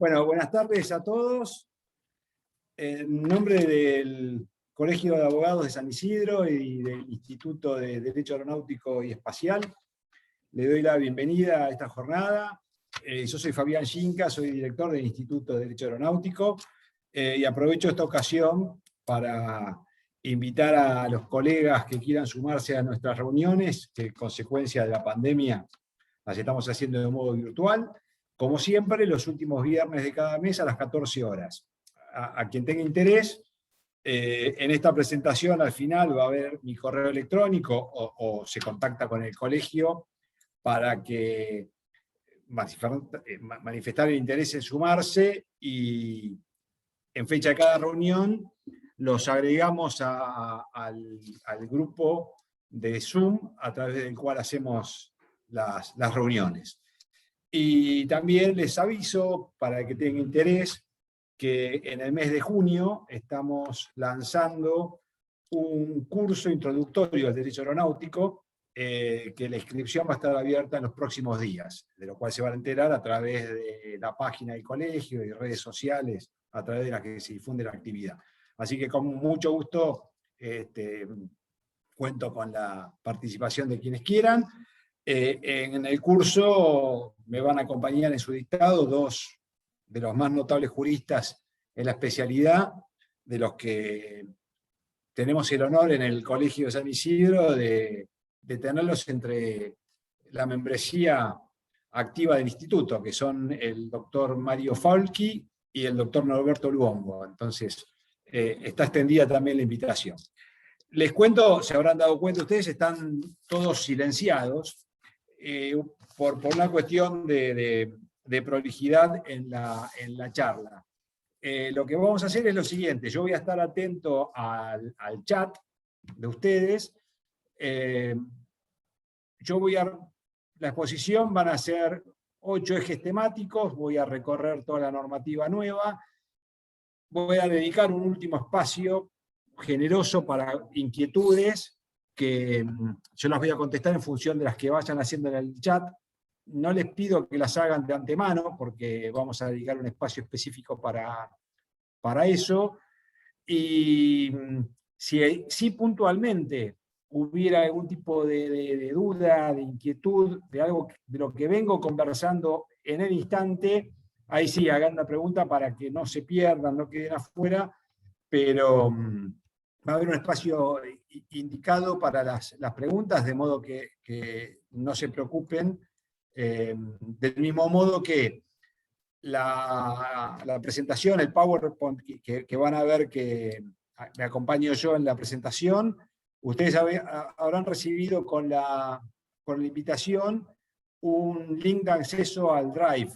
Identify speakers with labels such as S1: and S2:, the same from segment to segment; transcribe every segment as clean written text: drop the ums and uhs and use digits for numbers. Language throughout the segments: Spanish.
S1: Bueno, buenas tardes a todos. En nombre del Colegio de Abogados de San Isidro y del Instituto de Derecho Aeronáutico y Espacial, le doy la bienvenida a esta jornada. Yo soy Fabián Xinca, soy director del Instituto de Derecho Aeronáutico, y aprovecho esta ocasión para invitar a los colegas que quieran sumarse a nuestras reuniones, que en consecuencia de la pandemia las estamos haciendo de modo virtual, como siempre, los últimos viernes de cada mes a las 14 horas. A quien tenga interés, en esta presentación al final va a haber mi correo electrónico o se contacta con el colegio para que manifestar el interés en sumarse, y en fecha de cada reunión los agregamos al grupo de Zoom a través del cual hacemos las reuniones. Y también les aviso, para que tengan interés, que en el mes de junio estamos lanzando un curso introductorio al derecho aeronáutico, que la inscripción va a estar abierta en los próximos días, de lo cual se van a enterar a través de la página del colegio y redes sociales, a través de las que se difunde la actividad. Así que con mucho gusto cuento con la participación de quienes quieran. En el curso me van a acompañar en su dictado dos de los más notables juristas en la especialidad, de los que tenemos el honor en el Colegio de San Isidro de tenerlos entre la membresía activa del instituto, que son el doctor Mario Falchi y el doctor Norberto Luongo. Entonces, está extendida también la invitación. Les cuento, se habrán dado cuenta ustedes, están todos silenciados, por una cuestión de prolijidad en la charla. Lo que vamos a hacer es lo siguiente: yo voy a estar atento al chat de ustedes. La exposición van a ser 8 ejes temáticos, voy a recorrer toda la normativa nueva, voy a dedicar un último espacio generoso para inquietudes, que yo las voy a contestar en función de las que vayan haciendo en el chat. No les pido que las hagan de antemano, porque vamos a dedicar un espacio específico para eso. Y si puntualmente hubiera algún tipo de duda, de inquietud, de algo de lo que vengo conversando en el instante, ahí sí hagan la pregunta para que no se pierdan, no queden afuera, pero va a haber un espacio indicado para las preguntas, de modo que no se preocupen. Del mismo modo que la presentación, el PowerPoint que van a ver, que me acompaño yo en la presentación, ustedes habrán recibido con la invitación un link de acceso al Drive.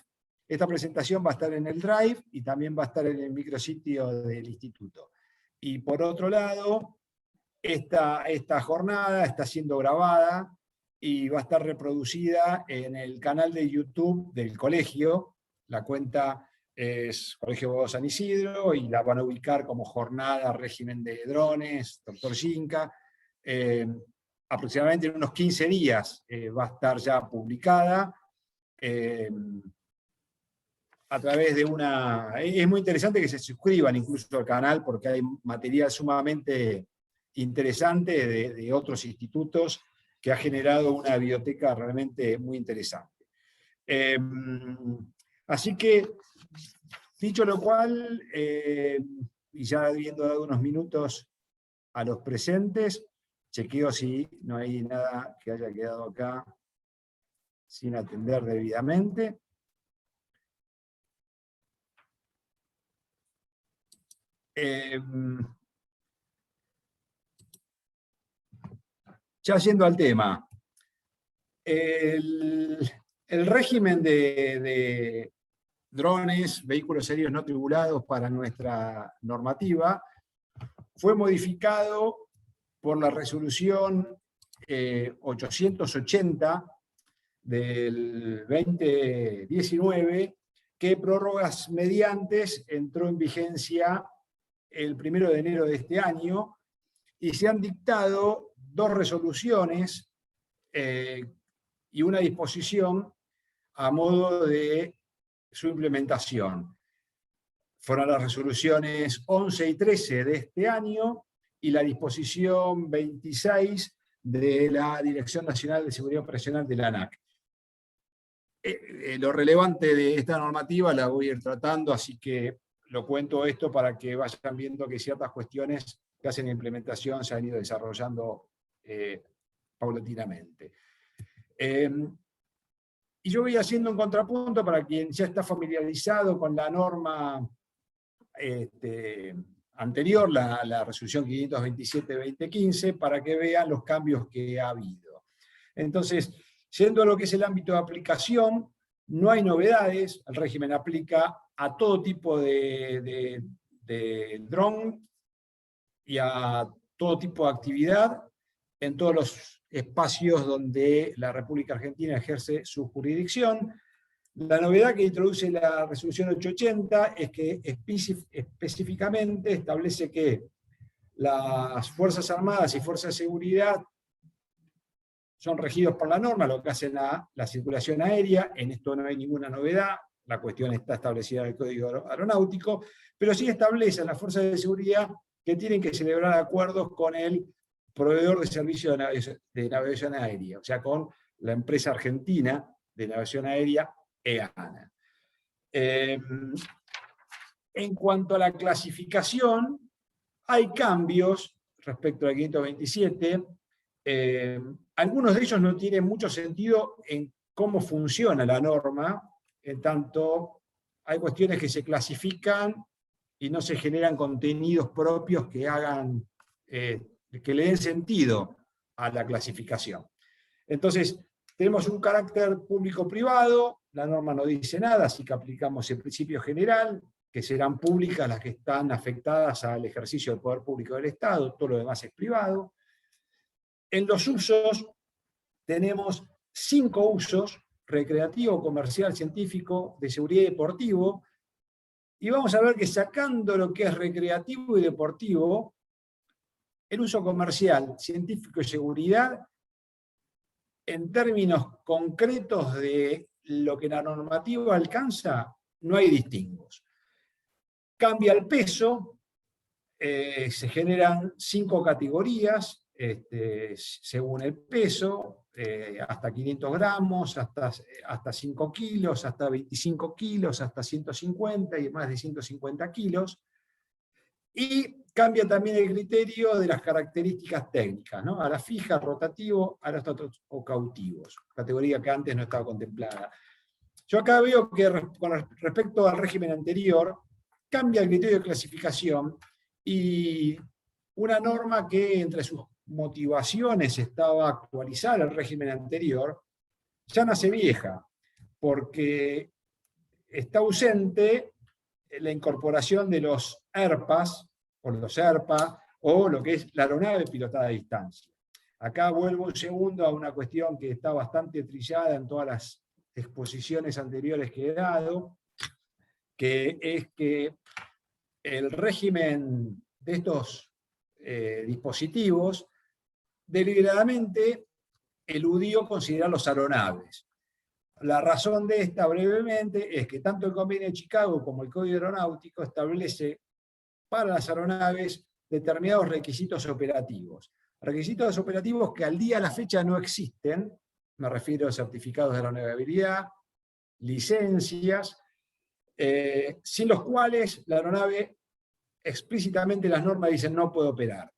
S1: Esta presentación va a estar en el Drive y también va a estar en el micrositio del instituto. Y por otro lado, esta jornada está siendo grabada y va a estar reproducida en el canal de YouTube del colegio. La cuenta es Colegio de Abogados San Isidro y la van a ubicar como Jornada Régimen de Drones, Dr. Xinca. Aproximadamente en unos 15 días va a estar ya publicada. A través de una... Es muy interesante que se suscriban incluso al canal, porque hay material sumamente interesante de otros institutos que ha generado una biblioteca realmente muy interesante. Así que, dicho lo cual, y ya habiendo dado unos minutos a los presentes, chequeo si no hay nada que haya quedado acá sin atender debidamente. Ya yendo al tema, el régimen de drones, vehículos aéreos no tripulados para nuestra normativa, fue modificado por la resolución 880 del 2019, que prórrogas mediantes entró en vigencia el 1 de enero de este año, y se han dictado 2 resoluciones y una disposición a modo de su implementación. Fueron las resoluciones 11 y 13 de este año y la disposición 26 de la Dirección Nacional de Seguridad Operacional de la ANAC. Lo relevante de esta normativa la voy a ir tratando, así que lo cuento esto para que vayan viendo que ciertas cuestiones que hacen implementación se han ido desarrollando paulatinamente. Y yo voy haciendo un contrapunto para quien ya está familiarizado con la norma anterior, la resolución 527-2015, para que vean los cambios que ha habido. Entonces, yendo a lo que es el ámbito de aplicación, no hay novedades, el régimen aplica a todo tipo de dron y a todo tipo de actividad en todos los espacios donde la República Argentina ejerce su jurisdicción. La novedad que introduce la resolución 880 es que específicamente establece que las Fuerzas Armadas y Fuerzas de Seguridad son regidos por la norma, lo que hacen a la circulación aérea. En esto no hay ninguna novedad, la cuestión está establecida en el Código Aeronáutico, pero sí establecen las Fuerzas de Seguridad que tienen que celebrar acuerdos con el proveedor de servicio de navegación aérea, o sea, con la empresa argentina de navegación aérea, EANA. En cuanto a la clasificación, hay cambios respecto al 527. Algunos de ellos no tienen mucho sentido en cómo funciona la norma, en tanto hay cuestiones que se clasifican y no se generan contenidos propios que hagan, que le den sentido a la clasificación. Entonces, tenemos un carácter público-privado, la norma no dice nada, así que aplicamos el principio general, que serán públicas las que están afectadas al ejercicio del poder público del Estado, todo lo demás es privado. En los usos tenemos 5 usos: recreativo, comercial, científico, de seguridad y deportivo, y vamos a ver que sacando lo que es recreativo y deportivo, el uso comercial, científico y seguridad, en términos concretos de lo que la normativa alcanza, no hay distingos. Cambia el peso, se generan 5 categorías según el peso, hasta 500 gramos, hasta 5 kilos, hasta 25 kilos, hasta 150 y más de 150 kilos. Y cambia también el criterio de las características técnicas, ¿no? A la fija, rotativo, aerostáticos o cautivos, categoría que antes no estaba contemplada. Yo acá veo que con respecto al régimen anterior, cambia el criterio de clasificación, y una norma que entre sus motivaciones estaba actualizar el régimen anterior, ya nace vieja, porque está ausente la incorporación de los ERPAs, o los ERPA, o lo que es la aeronave pilotada a distancia. Acá vuelvo un segundo a una cuestión que está bastante trillada en todas las exposiciones anteriores que he dado, que es que el régimen de estos dispositivos deliberadamente eludió considerar los aeronaves. La razón de esta, brevemente, es que tanto el Convenio de Chicago como el Código Aeronáutico establece para las aeronaves determinados requisitos operativos. Requisitos operativos que al día a la fecha no existen, me refiero a certificados de aeronavegabilidad, licencias, sin los cuales la aeronave explícitamente las normas dicen no puede operar.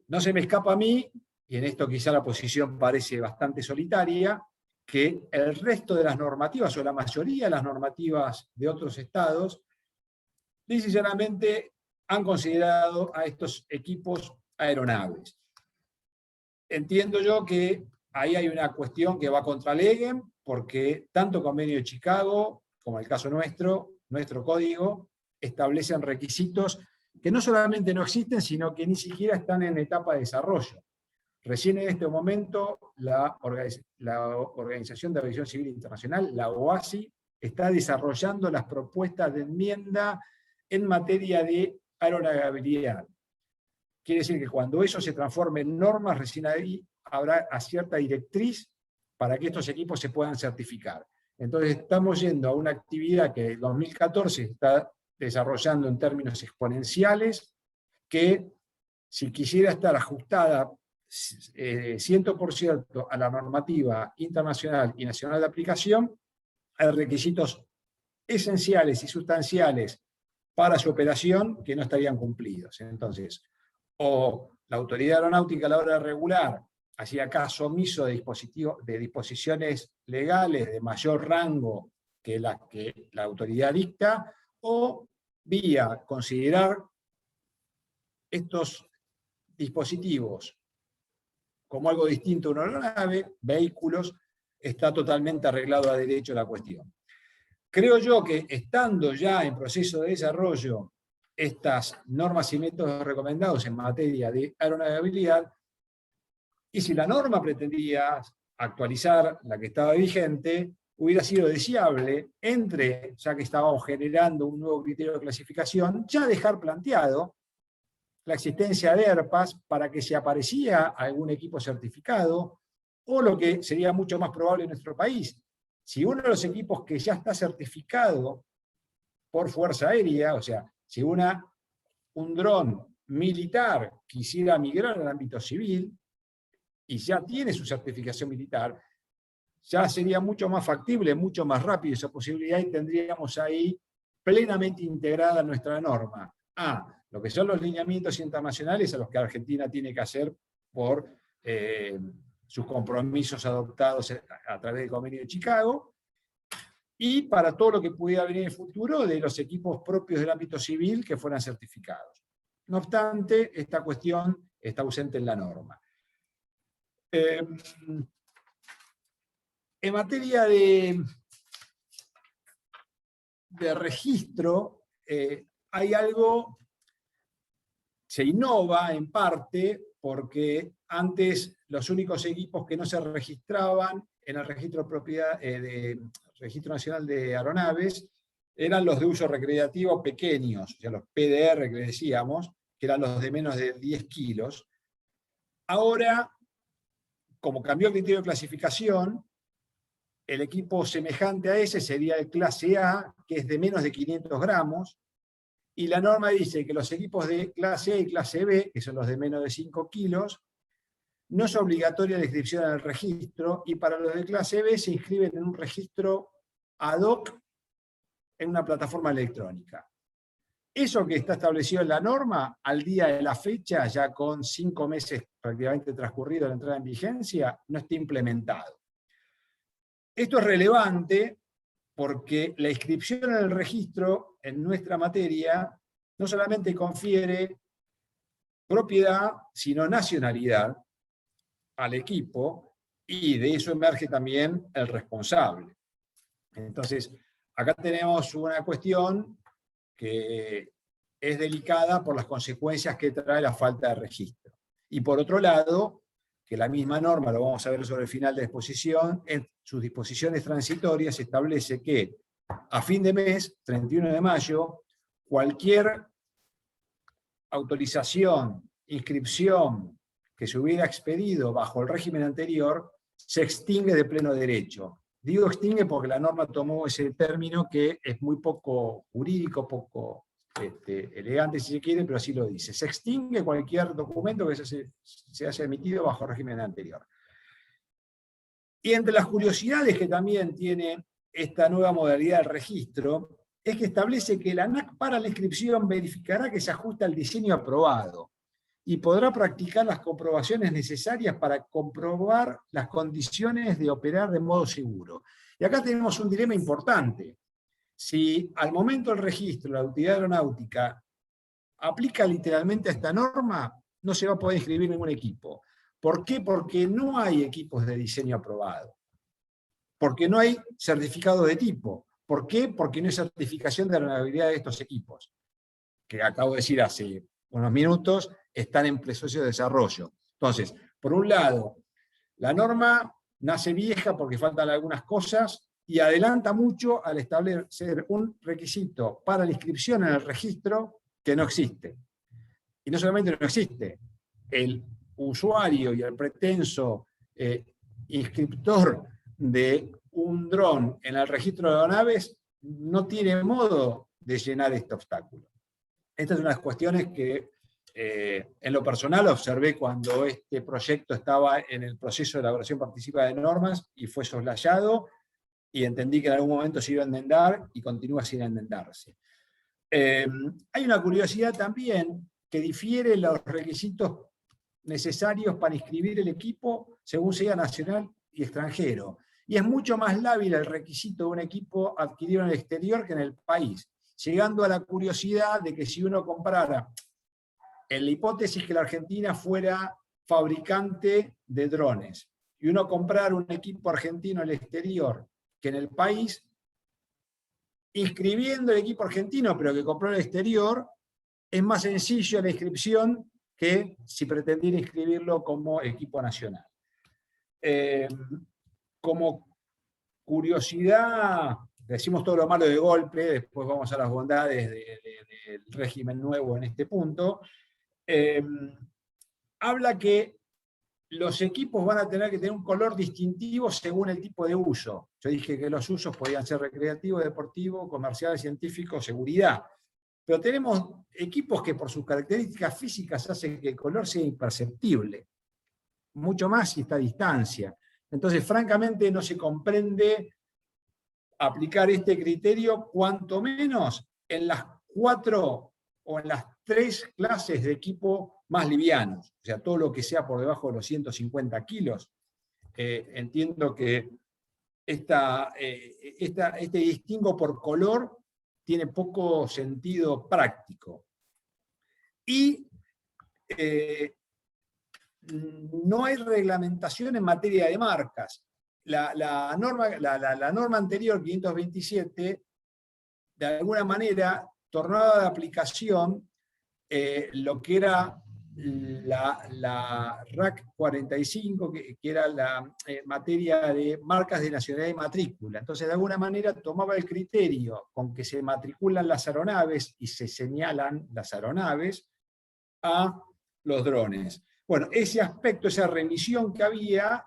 S1: No se me escapa a mí, y en esto quizá la posición parece bastante solitaria, que el resto de las normativas, o la mayoría de las normativas de otros estados, sinceramente han considerado a estos equipos aeronaves. Entiendo yo que ahí hay una cuestión que va contra Legem, porque tanto el Convenio de Chicago, como el caso nuestro código, establecen requisitos que no solamente no existen, sino que ni siquiera están en etapa de desarrollo. Recién en este momento la Organización de Aviación Civil Internacional, la OACI, está desarrollando las propuestas de enmienda en materia de aeronavegabilidad. Quiere decir que cuando eso se transforme en normas, recién ahí habrá cierta directriz para que estos equipos se puedan certificar. Entonces estamos yendo a una actividad que en 2014 se está desarrollando en términos exponenciales, que si quisiera estar ajustada 100% a la normativa internacional y nacional de aplicación, hay requisitos esenciales y sustanciales para su operación que no estarían cumplidos. Entonces, o la autoridad aeronáutica a la hora de regular hacía caso omiso de disposiciones legales de mayor rango que la autoridad dicta, o vía considerar estos dispositivos como algo distinto a una aeronave, vehículos, está totalmente arreglado a derecho la cuestión. Creo yo que estando ya en proceso de desarrollo estas normas y métodos recomendados en materia de aeronavegabilidad, y si la norma pretendía actualizar la que estaba vigente, hubiera sido deseable, ya que estábamos generando un nuevo criterio de clasificación, ya dejar planteado la existencia de ERPAs para que si aparecía algún equipo certificado, o lo que sería mucho más probable en nuestro país, si uno de los equipos que ya está certificado por Fuerza Aérea, o sea, si un dron militar quisiera migrar al ámbito civil y ya tiene su certificación militar, ya sería mucho más factible, mucho más rápido esa posibilidad y tendríamos ahí plenamente integrada nuestra norma a lo que son los lineamientos internacionales a los que Argentina tiene que hacer por sus compromisos adoptados a través del Convenio de Chicago, y para todo lo que pudiera venir en el futuro de los equipos propios del ámbito civil que fueran certificados. No obstante, esta cuestión está ausente en la norma. En materia de registro, hay algo, se innova en parte, porque antes los únicos equipos que no se registraban en el registro Registro Nacional de Aeronaves eran los de uso recreativo pequeños, o sea, los PDR que decíamos, que eran los de menos de 10 kilos. Ahora, como cambió el criterio de clasificación, el equipo semejante a ese sería el clase A, que es de menos de 500 gramos, y la norma dice que los equipos de clase A y clase B, que son los de menos de 5 kilos, no es obligatoria la inscripción en el registro, y para los de clase B se inscriben en un registro ad hoc en una plataforma electrónica. Eso que está establecido en la norma, al día de la fecha, ya con 5 meses prácticamente transcurridos de la entrada en vigencia, no está implementado. Esto es relevante porque la inscripción en el registro, en nuestra materia, no solamente confiere propiedad, sino nacionalidad al equipo, y de eso emerge también el responsable. Entonces, acá tenemos una cuestión que es delicada por las consecuencias que trae la falta de registro. Y por otro lado, que la misma norma, lo vamos a ver sobre el final de la exposición, en sus disposiciones transitorias establece que a fin de mes, 31 de mayo, cualquier autorización, inscripción que se hubiera expedido bajo el régimen anterior, se extingue de pleno derecho. Digo extingue porque la norma tomó ese término que es muy poco jurídico, poco elegante si se quiere, pero así lo dice. Se extingue cualquier documento que se haya emitido bajo el régimen anterior. Y entre las curiosidades que también tiene esta nueva modalidad del registro, es que establece que la ANAC para la inscripción verificará que se ajusta al diseño aprobado y podrá practicar las comprobaciones necesarias para comprobar las condiciones de operar de modo seguro. Y acá tenemos un dilema importante. Si al momento del registro la autoridad aeronáutica aplica literalmente a esta norma, no se va a poder inscribir ningún equipo. ¿Por qué? Porque no hay equipos de diseño aprobado. Porque no hay certificado de tipo. ¿Por qué? Porque no hay certificación de aeronavegabilidad de estos equipos, que acabo de decir hace unos minutos, están en proceso de desarrollo. Entonces, por un lado, la norma nace vieja porque faltan algunas cosas y adelanta mucho al establecer un requisito para la inscripción en el registro que no existe. Y no solamente no existe, el usuario y el pretenso inscriptor de un dron en el registro de aeronaves no tiene modo de llenar este obstáculo. Estas son las cuestiones que en lo personal observé cuando este proyecto estaba en el proceso de elaboración participativa de normas y fue soslayado, y entendí que en algún momento se iba a enmendar y continúa sin enmendarse. Hay una curiosidad también que difiere los requisitos necesarios para inscribir el equipo según sea nacional y extranjero. Y es mucho más lábil el requisito de un equipo adquirido en el exterior que en el país, llegando a la curiosidad de que si uno comprara, en la hipótesis que la Argentina fuera fabricante de drones, y uno comprara un equipo argentino en el exterior que en el país, inscribiendo el equipo argentino, pero que compró en el exterior, es más sencillo la inscripción que si pretendiera inscribirlo como equipo nacional. Como curiosidad, decimos todo lo malo de golpe, después vamos a las bondades del régimen nuevo en este punto. Habla que los equipos van a tener que tener un color distintivo según el tipo de uso. Yo dije que los usos podían ser recreativo, deportivo, comercial, científico, seguridad. Pero tenemos equipos que por sus características físicas hacen que el color sea imperceptible, mucho más si está a distancia. Entonces, francamente, no se comprende aplicar este criterio, cuanto menos en las 4 o en las 3 clases de equipo más livianos. O sea, todo lo que sea por debajo de los 150 kilos. Entiendo que este distingo por color tiene poco sentido práctico. Y no hay reglamentación en materia de marcas. La norma anterior, 527, de alguna manera tornaba de aplicación lo que era la RAC 45, que era la materia de marcas de nacionalidad y matrícula. Entonces, de alguna manera, tomaba el criterio con que se matriculan las aeronaves y se señalan las aeronaves a los drones. Bueno, ese aspecto, esa remisión que había,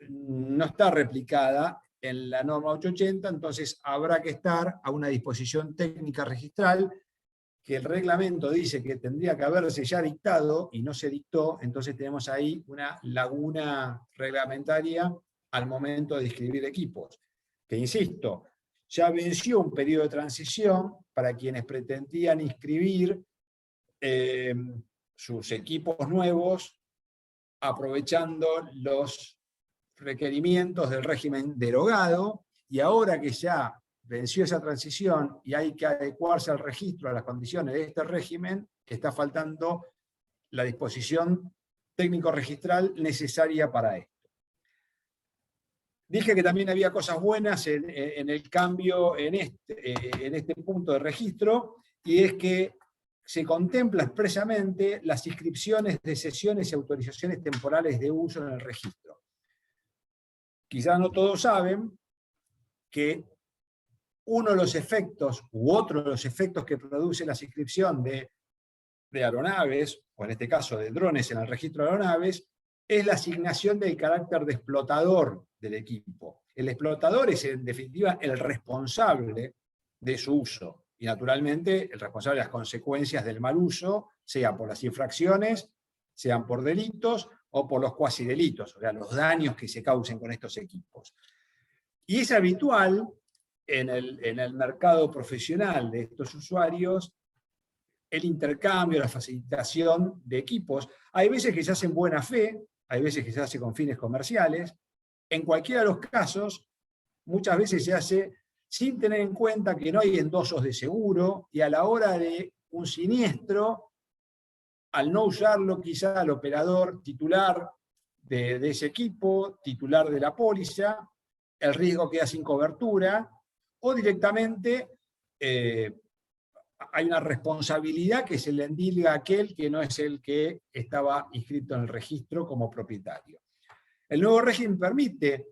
S1: no está replicada en la norma 880, entonces habrá que estar a una disposición técnica registral, que el reglamento dice que tendría que haberse ya dictado y no se dictó, entonces tenemos ahí una laguna reglamentaria al momento de inscribir equipos. Que insisto, ya venció un periodo de transición para quienes pretendían inscribir sus equipos nuevos aprovechando los requerimientos del régimen derogado, y ahora que ya venció esa transición y hay que adecuarse al registro, a las condiciones de este régimen, está faltando la disposición técnico-registral necesaria para esto. Dije que también había cosas buenas en el cambio en este punto de registro, y es que se contempla expresamente las inscripciones de sesiones y autorizaciones temporales de uso en el registro. Quizás no todos saben que uno de los efectos, u otro de los efectos que produce la inscripción de aeronaves, o en este caso de drones en el registro de aeronaves, es la asignación del carácter de explotador del equipo. El explotador es, en definitiva, el responsable de su uso, y naturalmente el responsable de las consecuencias del mal uso, sea por las infracciones, sean por delitos o por los cuasidelitos, o sea, los daños que se causen con estos equipos. Y es habitual en el mercado profesional de estos usuarios el intercambio, la facilitación de equipos. Hay veces que se hace en buena fe, hay veces que se hace con fines comerciales. En cualquiera de los casos, muchas veces se hace sin tener en cuenta que no hay endosos de seguro, y a la hora de un siniestro, al no usarlo, quizá el operador titular de ese equipo, titular de la póliza, el riesgo queda sin cobertura, o directamente hay una responsabilidad que se le endilga a aquel que no es el que estaba inscrito en el registro como propietario. El nuevo régimen permite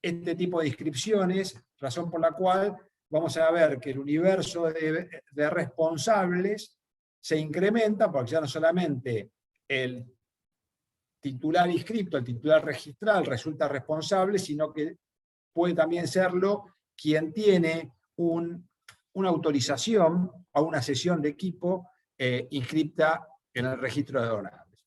S1: este tipo de inscripciones, razón por la cual vamos a ver que el universo de responsables se incrementa, porque ya no solamente el titular inscrito, el titular registral resulta responsable, sino que puede también serlo quien tiene una autorización a una sesión de equipo inscripta en el registro de aeronaves.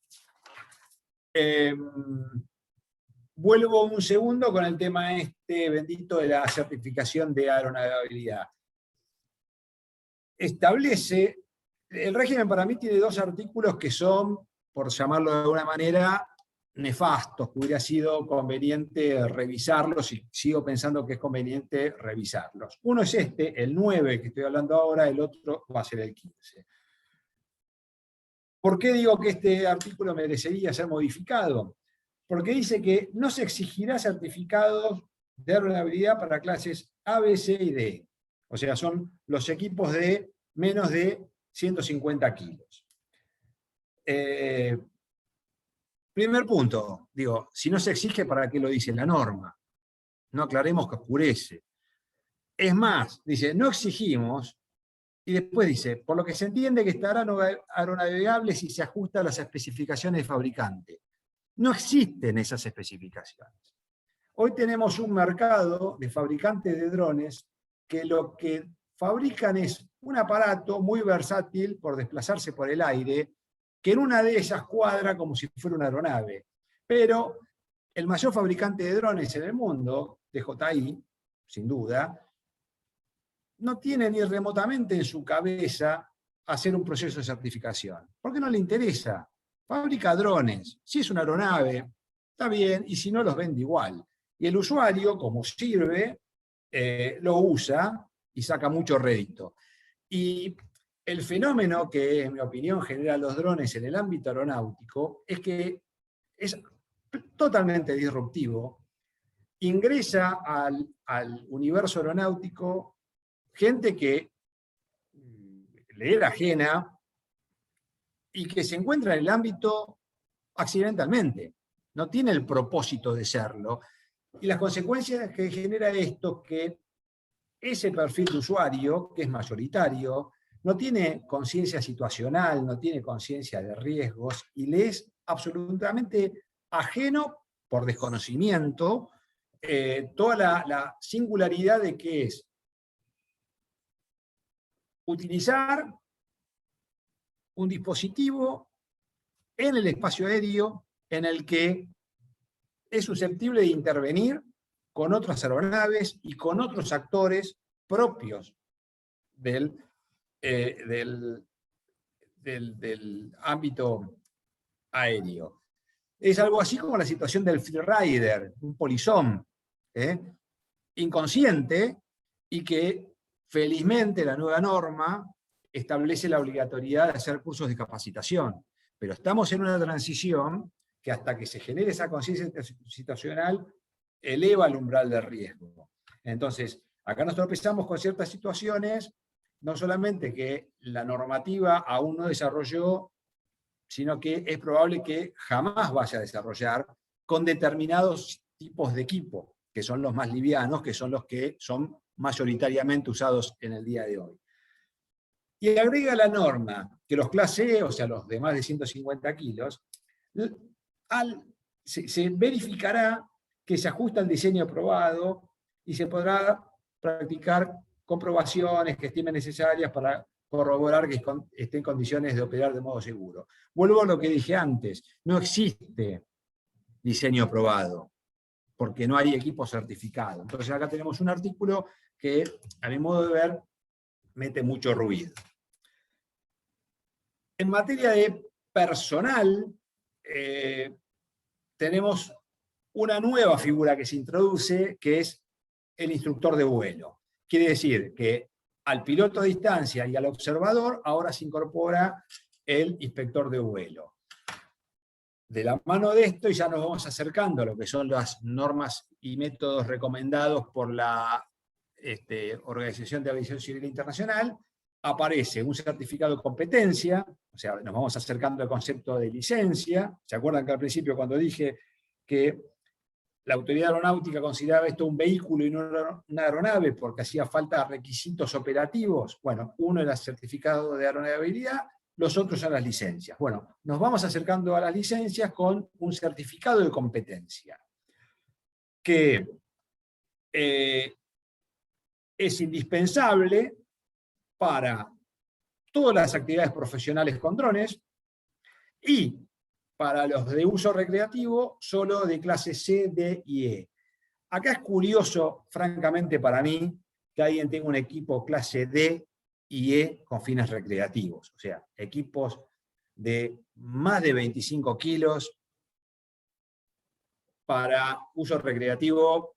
S1: Vuelvo un segundo con el tema bendito de la certificación de aeronavegabilidad. Establece, el régimen para mí tiene 2 artículos que son, por llamarlo de alguna manera, nefastos, que hubiera sido conveniente revisarlos, y sigo pensando que es conveniente revisarlos. Uno es el 9 que estoy hablando ahora, el otro va a ser el 15. ¿Por qué digo que este artículo merecería ser modificado? Porque dice que no se exigirá certificados de aeronavegabilidad para clases A, B, C y D. O sea, son los equipos de menos de 150 kilos. Primer punto, digo, si no se exige, ¿para qué lo dice la norma? No aclaremos que oscurece. Es más, dice, no exigimos, y después dice, por lo que se entiende que estará aeronavegable si se ajusta a las especificaciones de fabricante. No existen esas especificaciones. Hoy tenemos un mercado de fabricantes de drones que lo que fabrican es un aparato muy versátil por desplazarse por el aire, que en una de ellas cuadra como si fuera una aeronave. Pero el mayor fabricante de drones en el mundo, DJI, sin duda, no tiene ni remotamente en su cabeza hacer un proceso de certificación. ¿Por qué no le interesa? Fabrica drones. Si es una aeronave, está bien, y si no, los vende igual. Y el usuario, como sirve, lo usa y saca mucho rédito. Y el fenómeno que, en mi opinión, genera los drones en el ámbito aeronáutico es que es totalmente disruptivo. Ingresa al universo aeronáutico gente que le era ajena y que se encuentra en el ámbito accidentalmente. No tiene el propósito de serlo. Y las consecuencias que genera esto es que ese perfil de usuario, que es mayoritario, no tiene conciencia situacional, no tiene conciencia de riesgos y le es absolutamente ajeno, por desconocimiento, toda la singularidad de que es utilizar un dispositivo en el espacio aéreo en el que es susceptible de intervenir con otras aeronaves y con otros actores propios del ámbito aéreo. Es algo así como la situación del freerider, un polizón, inconsciente, y que felizmente la nueva norma establece la obligatoriedad de hacer cursos de capacitación. Pero estamos en una transición que hasta que se genere esa conciencia situacional eleva el umbral de riesgo. Entonces, acá nos tropezamos con ciertas situaciones, no solamente que la normativa aún no desarrolló, sino que es probable que jamás vaya a desarrollar con determinados tipos de equipo, que son los más livianos, que son los que son mayoritariamente usados en el día de hoy. Y agrega la norma que los clase E, o sea, los de más de 150 kilos, se verificará que se ajusta al diseño aprobado y se podrá practicar comprobaciones que estimen necesarias para corroborar que esté en condiciones de operar de modo seguro. Vuelvo a lo que dije antes, no existe diseño aprobado, porque no hay equipo certificado. Entonces acá tenemos un artículo que, a mi modo de ver, mete mucho ruido. En materia de personal, tenemos una nueva figura que se introduce, que es el instructor de vuelo. Quiere decir que al piloto a distancia y al observador ahora se incorpora el inspector de vuelo. De la mano de esto, y ya nos vamos acercando a lo que son las normas y métodos recomendados por la Organización de Aviación Civil Internacional, aparece un certificado de competencia, o sea, nos vamos acercando al concepto de licencia. ¿Se acuerdan que al principio cuando dije que la autoridad aeronáutica consideraba esto un vehículo y no una aeronave porque hacía falta requisitos operativos? Bueno, uno era el certificado de aeronavegabilidad, los otros son las licencias. Bueno, nos vamos acercando a las licencias con un certificado de competencia, que es indispensable para todas las actividades profesionales con drones y para los de uso recreativo solo de clase C, D y E. Acá es curioso, francamente para mí, que alguien tenga un equipo clase D y E con fines recreativos, o sea, equipos de más de 25 kilos para uso recreativo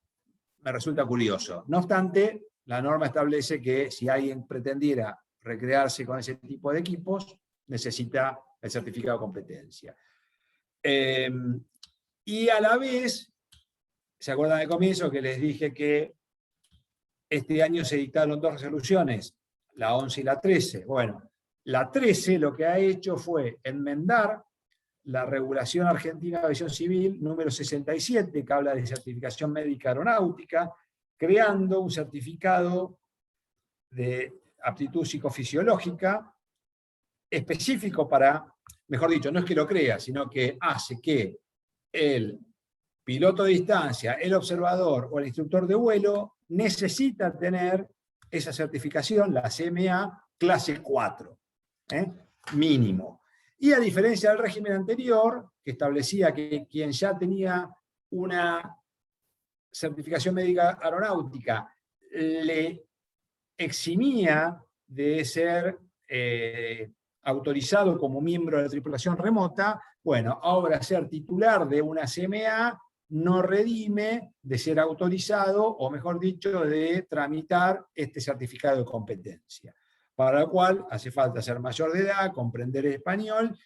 S1: me resulta curioso. No obstante, la norma establece que si alguien pretendiera recrearse con ese tipo de equipos, necesita el certificado de competencia. Y a la vez, ¿se acuerdan del comienzo que les dije que este año se dictaron 2 resoluciones, la 11 y la 13? Bueno, la 13 lo que ha hecho fue enmendar la regulación argentina de aviación civil número 67, que habla de certificación médica aeronáutica, creando un certificado de aptitud psicofisiológica específico para, mejor dicho, no es que lo crea, sino que hace que el piloto de distancia, el observador o el instructor de vuelo necesita tener esa certificación, la CMA, clase 4, mínimo. Y a diferencia del régimen anterior, que establecía que quien ya tenía una certificación médica aeronáutica le eximía de ser autorizado como miembro de la tripulación remota, bueno, ahora ser titular de una CMA no redime de ser autorizado, o mejor dicho, de tramitar este certificado de competencia, para lo cual hace falta ser mayor de edad, comprender el español,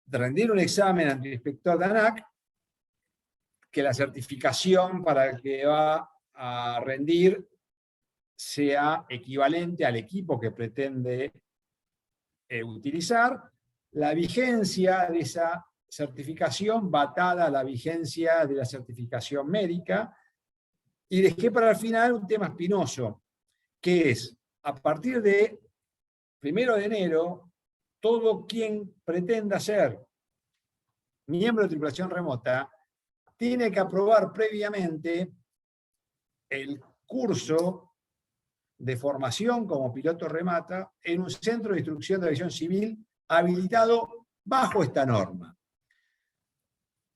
S1: rendir un examen ante el inspector de ANAC, que la certificación para el que va a rendir sea equivalente al equipo que pretende utilizar, la vigencia de esa certificación va atada a la vigencia de la certificación médica, y dejé para el final un tema espinoso, que es, a partir de 1 de enero, todo quien pretenda ser miembro de tripulación remota tiene que aprobar previamente el curso de formación como piloto remata en un centro de instrucción de aviación civil habilitado bajo esta norma.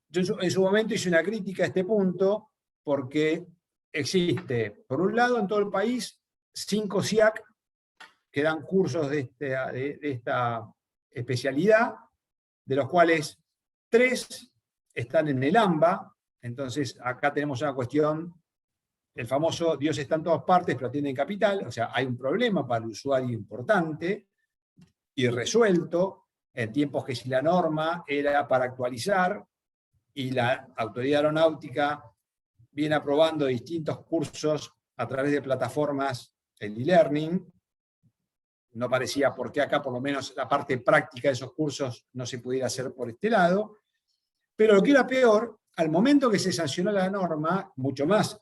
S1: Yo en su momento hice una crítica a este punto porque existe, por un lado, en todo el país, 5 SIAC que dan cursos de esta especialidad, de los cuales 3 están en el AMBA. Entonces acá tenemos una cuestión, el famoso Dios está en todas partes pero atiende en capital, o sea, hay un problema para el usuario importante y resuelto en tiempos que si la norma era para actualizar y la autoridad aeronáutica viene aprobando distintos cursos a través de plataformas en e-learning, no parecía por qué acá por lo menos la parte práctica de esos cursos no se pudiera hacer por este lado. Pero lo que era peor, al momento que se sancionó la norma, mucho más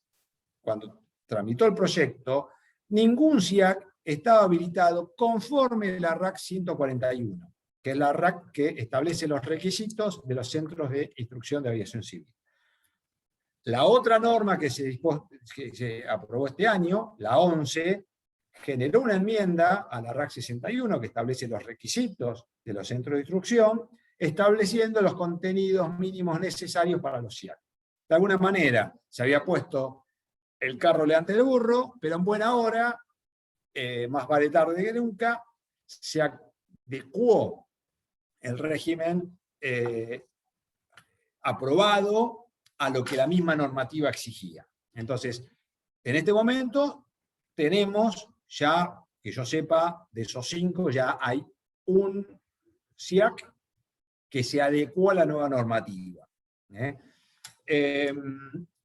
S1: cuando tramitó el proyecto, ningún SIAC estaba habilitado conforme la RAC 141, que es la RAC que establece los requisitos de los centros de instrucción de aviación civil. La otra norma que se aprobó este año, la 11, generó una enmienda a la RAC 61 que establece los requisitos de los centros de instrucción, estableciendo los contenidos mínimos necesarios para los SIAC. De alguna manera se había puesto el carro delante del burro, pero en buena hora, más vale tarde que nunca, se adecuó el régimen aprobado a lo que la misma normativa exigía. Entonces, en este momento tenemos ya, que yo sepa, de esos 5 ya hay un SIAC que se adecuó a la nueva normativa.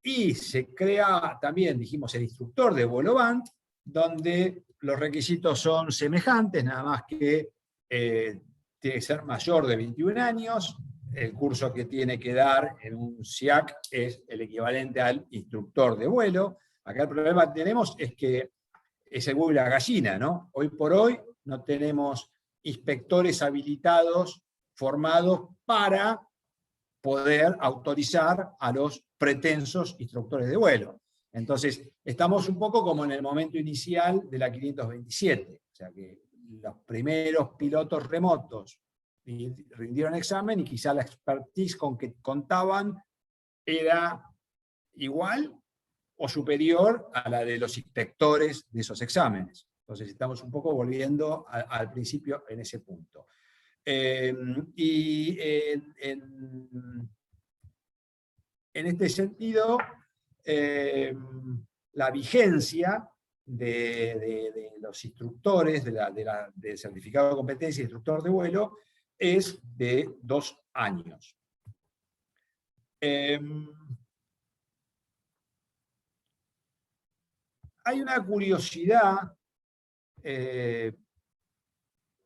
S1: Y se crea también, dijimos, el instructor de vuelo BANT, donde los requisitos son semejantes, nada más que tiene que ser mayor de 21 años, el curso que tiene que dar en un SIAC es el equivalente al instructor de vuelo. Acá el problema que tenemos es que es el huevo y la gallina, ¿no? Hoy por hoy no tenemos inspectores habilitados, formados para poder autorizar a los pretensos instructores de vuelo. Entonces, estamos un poco como en el momento inicial de la 527, o sea que los primeros pilotos remotos rindieron examen y quizá la expertise con que contaban era igual o superior a la de los inspectores de esos exámenes. Entonces estamos un poco volviendo al principio en ese punto. Y en este sentido, la vigencia de los instructores del certificado de competencia de instructor de vuelo es de 2 años. Hay una curiosidad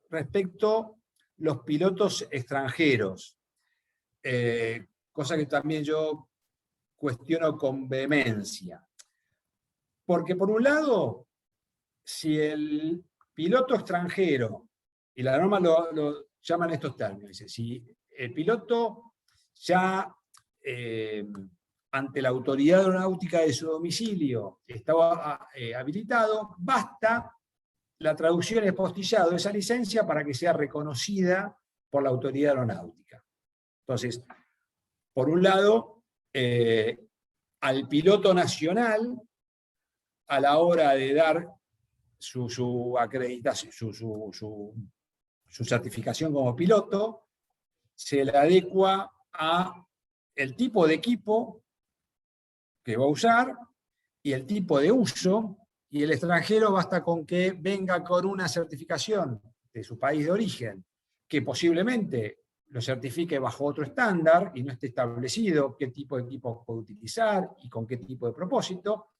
S1: respecto a los pilotos extranjeros, cosa que también yo cuestiono con vehemencia. Porque por un lado, si el piloto extranjero, y la norma lo llaman estos términos, dice, si el piloto ya ante la autoridad aeronáutica de su domicilio estaba habilitado, basta la traducción expostillado de esa licencia para que sea reconocida por la autoridad aeronáutica. Entonces, por un lado, al piloto nacional, a la hora de dar su acreditación, su certificación como piloto, se le adecua a el tipo de equipo que va a usar y el tipo de uso, y el extranjero basta con que venga con una certificación de su país de origen, que posiblemente lo certifique bajo otro estándar y no esté establecido qué tipo de equipo puede utilizar y con qué tipo de propósito,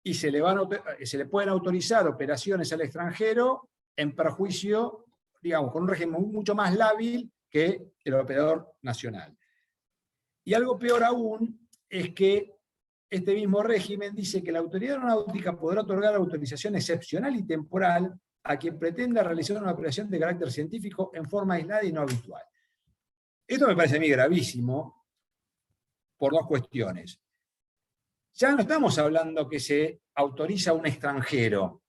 S1: y se le pueden autorizar operaciones al extranjero en perjuicio, digamos, con un régimen mucho más lábil que el operador nacional. Y algo peor aún es que este mismo régimen dice que la autoridad aeronáutica podrá otorgar autorización excepcional y temporal a quien pretenda realizar una operación de carácter científico en forma aislada y no habitual. Esto me parece a mí gravísimo por 2 cuestiones. Ya no estamos hablando que se autoriza a un extranjero,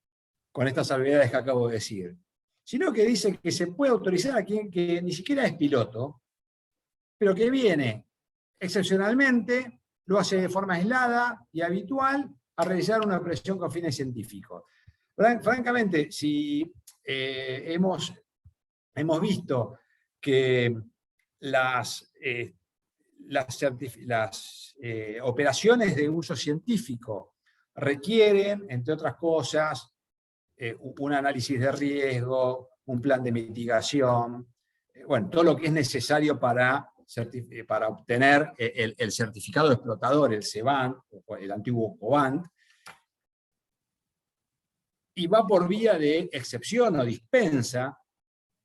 S1: con estas salvedades que acabo de decir, sino que dice que se puede autorizar a quien que ni siquiera es piloto, pero que viene excepcionalmente, lo hace de forma aislada y habitual, a realizar una operación con fines científicos. Francamente, si hemos visto que las operaciones de uso científico requieren, entre otras cosas, un análisis de riesgo, un plan de mitigación, bueno, todo lo que es necesario para obtener el certificado de explotador, el CEBAN, el antiguo COBANT, y va por vía de excepción o dispensa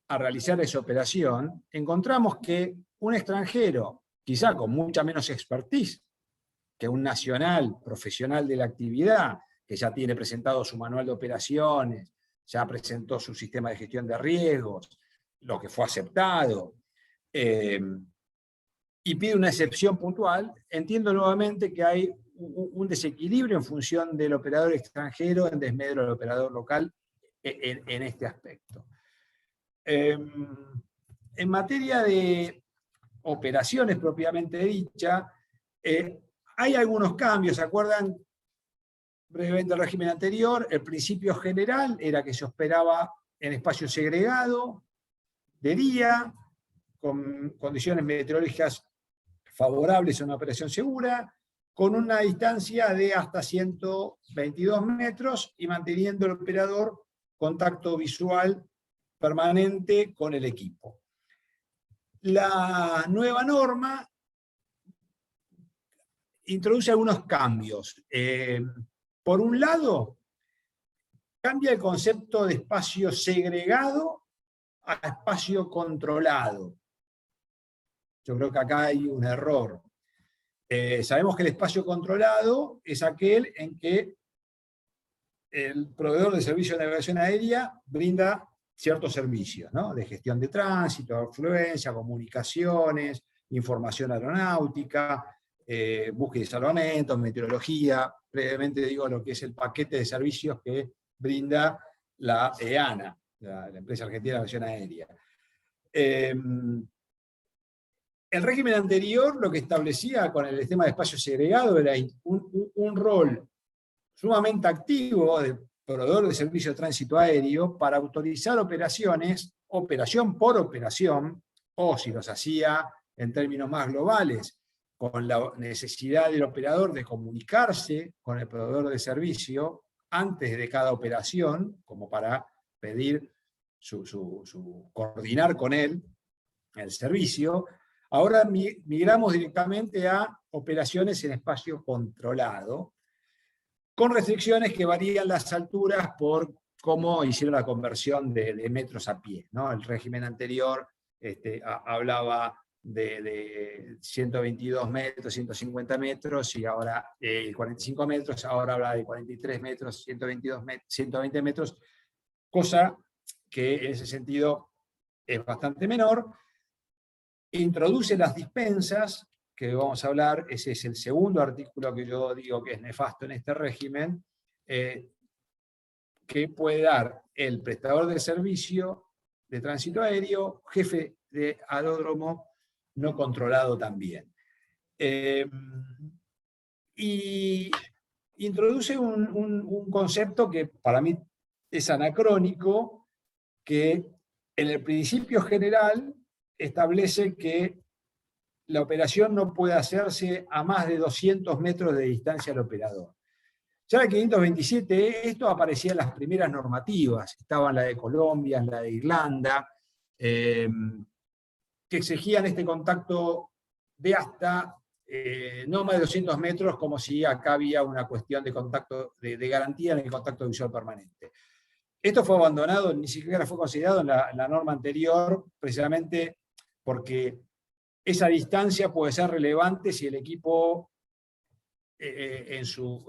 S1: a realizar esa operación, encontramos que un extranjero, quizá con mucha menos expertise que un nacional profesional de la actividad, que ya tiene presentado su manual de operaciones, ya presentó su sistema de gestión de riesgos, lo que fue aceptado, y pide una excepción puntual, entiendo nuevamente que hay un desequilibrio en función del operador extranjero en desmedro del operador local en este aspecto. En materia de operaciones propiamente dicha, hay algunos cambios. ¿Se acuerdan brevemente del régimen anterior? El principio general era que se operaba en espacio segregado, de día, con condiciones meteorológicas favorables a una operación segura, con una distancia de hasta 122 metros y manteniendo el operador contacto visual permanente con el equipo. La nueva norma introduce algunos cambios. Por un lado, cambia el concepto de espacio segregado a espacio controlado. Yo creo que acá hay un error. Sabemos que el espacio controlado es aquel en que el proveedor de servicio de navegación aérea brinda ciertos servicios, ¿no? De gestión de tránsito, afluencia, comunicaciones, información aeronáutica, búsqueda y salvamento, meteorología, brevemente digo lo que es el paquete de servicios que brinda la EANA, la empresa argentina de aviación aérea. El régimen anterior lo que establecía con el sistema de espacio segregado era un rol sumamente activo de proveedor de servicio de tránsito aéreo para autorizar operaciones, operación por operación, o si los hacía en términos más globales, con la necesidad del operador de comunicarse con el proveedor de servicio antes de cada operación, como para pedir coordinar con él el servicio. Ahora migramos directamente a operaciones en espacio controlado, con restricciones que varían las alturas por cómo hicieron la conversión de metros a pie, ¿no? El régimen anterior hablaba de 122 metros, 150 metros, y ahora 45 metros, ahora habla de 43 metros, 120 metros, cosa que en ese sentido es bastante menor. Introduce las dispensas, que vamos a hablar, ese es el segundo artículo que yo digo que es nefasto en este régimen, que puede dar el prestador de servicio de tránsito aéreo, jefe de aeródromo no controlado también. Y introduce un concepto que para mí es anacrónico, que en el principio general establece que la operación no puede hacerse a más de 200 metros de distancia al operador. Ya en el 527 esto aparecía en las primeras normativas, estaban la de Colombia, la de Irlanda, que exigían este contacto de hasta no más de 200 metros, como si acá había una cuestión de contacto, de garantía en el contacto visual permanente. Esto fue abandonado, ni siquiera fue considerado en la norma anterior, precisamente porque esa distancia puede ser relevante si el equipo, en sus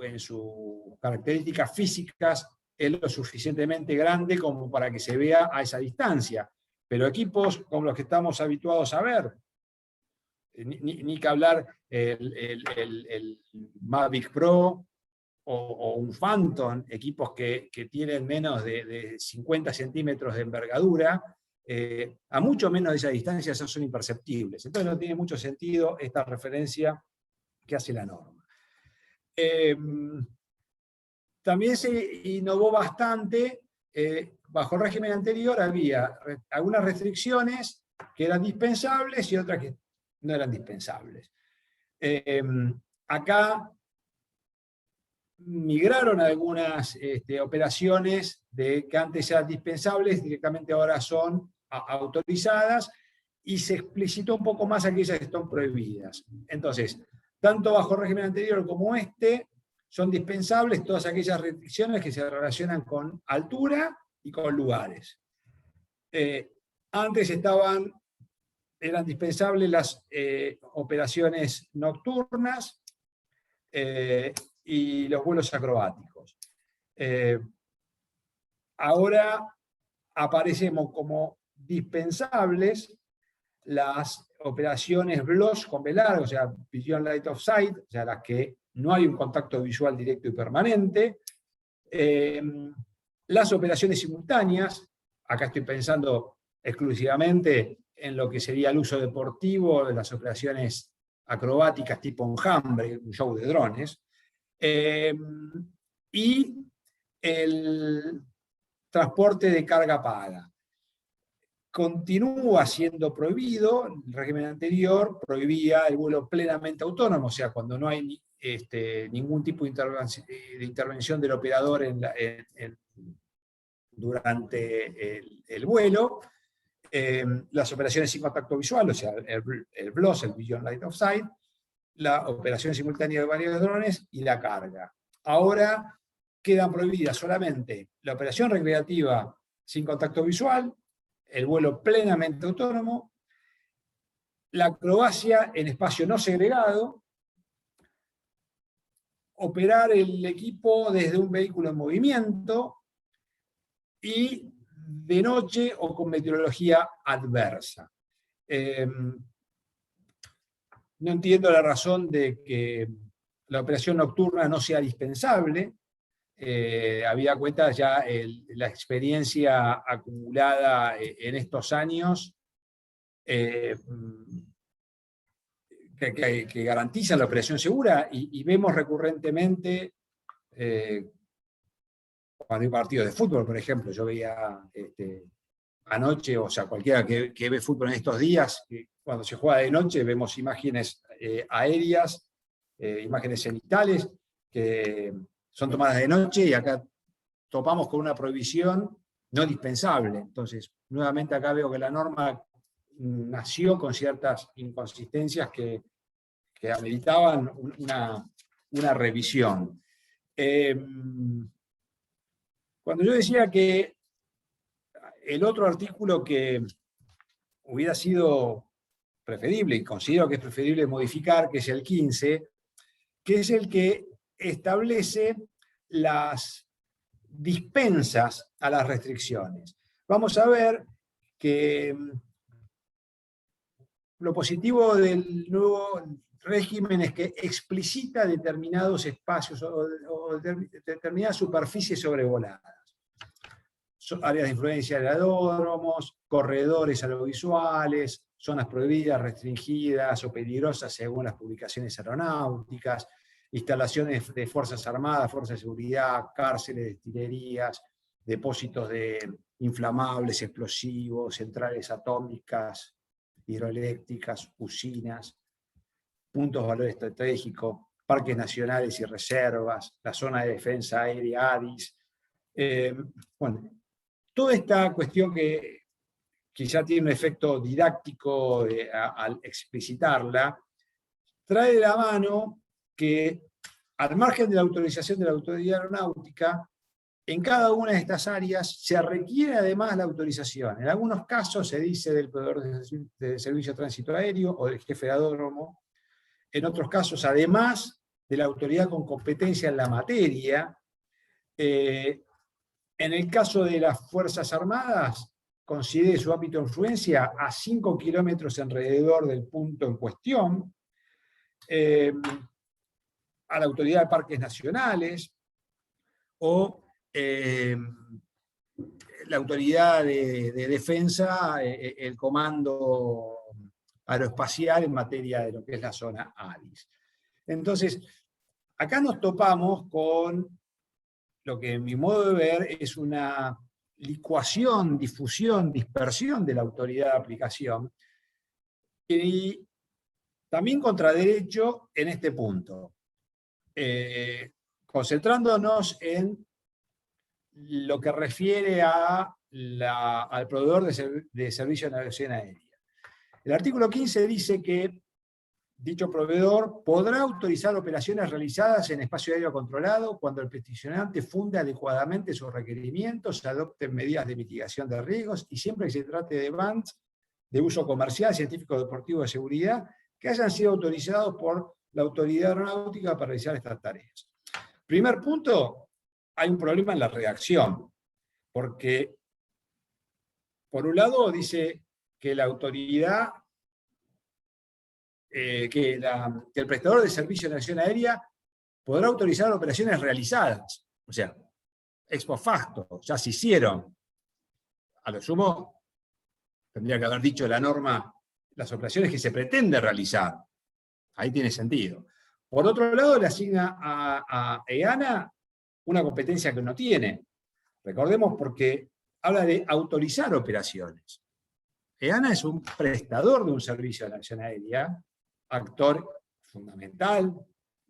S1: características físicas, es lo suficientemente grande como para que se vea a esa distancia. Pero equipos como los que estamos habituados a ver, ni que hablar el Mavic Pro o un Phantom, equipos que tienen menos de 50 centímetros de envergadura, a mucho menos de esa distancia son imperceptibles. Entonces no tiene mucho sentido esta referencia que hace la norma. También se innovó bastante, bajo el régimen anterior había algunas restricciones que eran dispensables y otras que no eran dispensables. Acá migraron algunas operaciones que antes eran dispensables, directamente ahora son autorizadas, y se explicitó un poco más aquellas que están prohibidas. Entonces, tanto bajo el régimen anterior como este, son dispensables todas aquellas restricciones que se relacionan con altura y con lugares. Antes eran dispensables las operaciones nocturnas y los vuelos acrobáticos. Ahora aparecemos como dispensables las operaciones BLOS con B largo, o sea, Vision Light of Sight, o sea, las que no hay un contacto visual directo y permanente. Las operaciones simultáneas, acá estoy pensando exclusivamente en lo que sería el uso deportivo de las operaciones acrobáticas tipo enjambre, un show de drones, y el transporte de carga paga. Continúa siendo prohibido, el régimen anterior prohibía el vuelo plenamente autónomo, o sea, cuando no hay ningún tipo de intervención del operador durante el vuelo. Las operaciones sin contacto visual, o sea, el BLOS, el Vision Light of Sight, la operación simultánea de varios drones y la carga. Ahora quedan prohibidas solamente la operación recreativa sin contacto visual, el vuelo plenamente autónomo, la acrobacia en espacio no segregado, operar el equipo desde un vehículo en movimiento y de noche o con meteorología adversa. no entiendo la razón de que la operación nocturna no sea dispensable. Habida cuenta ya la experiencia acumulada en estos años, que garantizan la operación segura, y vemos recurrentemente, cuando hay partidos de fútbol, por ejemplo, yo veía anoche, o sea, cualquiera que ve fútbol en estos días, cuando se juega de noche vemos imágenes aéreas, imágenes cenitales, que son tomadas de noche, y acá topamos con una prohibición no dispensable. Entonces, nuevamente acá veo que la norma nació con ciertas inconsistencias que ameritaban una revisión. Cuando yo decía que el otro artículo que hubiera sido preferible, y considero que es preferible modificar, que es el 15, que es el que establece las dispensas a las restricciones. Vamos a ver que lo positivo del nuevo régimen es que explicita determinados espacios o determinadas superficies sobrevoladas. Áreas de influencia de aeródromos, corredores audiovisuales, zonas prohibidas, restringidas o peligrosas según las publicaciones aeronáuticas, instalaciones de Fuerzas Armadas, Fuerzas de Seguridad, cárceles, destilerías, depósitos de inflamables, explosivos, centrales atómicas, hidroeléctricas, usinas, puntos de valor estratégico, parques nacionales y reservas, la zona de defensa aérea ADIS. Bueno, toda esta cuestión que quizá tiene un efecto didáctico al explicitarla, trae de la mano que, al margen de la autorización de la autoridad aeronáutica, en cada una de estas áreas se requiere además la autorización. En algunos casos se dice del proveedor de servicio de tránsito aéreo o del jefe de aeródromo. En otros casos, además de la autoridad con competencia en la materia. En el caso de las Fuerzas Armadas, considere su ámbito de influencia a 5 kilómetros alrededor del punto en cuestión. A la autoridad de parques nacionales, o la autoridad de defensa, el comando aeroespacial en materia de lo que es la zona ADIS. Entonces, acá nos topamos con lo que en mi modo de ver es una licuación, difusión, dispersión de la autoridad de aplicación, y también contra derecho en este punto. Concentrándonos en lo que refiere al proveedor de servicio de navegación aérea. El artículo 15 dice que dicho proveedor podrá autorizar operaciones realizadas en espacio aéreo controlado cuando el peticionante funde adecuadamente sus requerimientos, se adopten medidas de mitigación de riesgos y siempre que se trate de bands de uso comercial, científico, deportivo, de seguridad, que hayan sido autorizados por la autoridad aeronáutica para realizar estas tareas. Primer punto, hay un problema en la redacción, porque por un lado dice que la autoridad, que el prestador de servicio de navegación aérea podrá autorizar operaciones realizadas, o sea, ex post facto, ya se hicieron. A lo sumo, tendría que haber dicho la norma las operaciones que se pretende realizar. Ahí tiene sentido. Por otro lado, le asigna a EANA una competencia que no tiene. Recordemos, porque habla de autorizar operaciones. EANA es un prestador de un servicio de navegación aérea, actor fundamental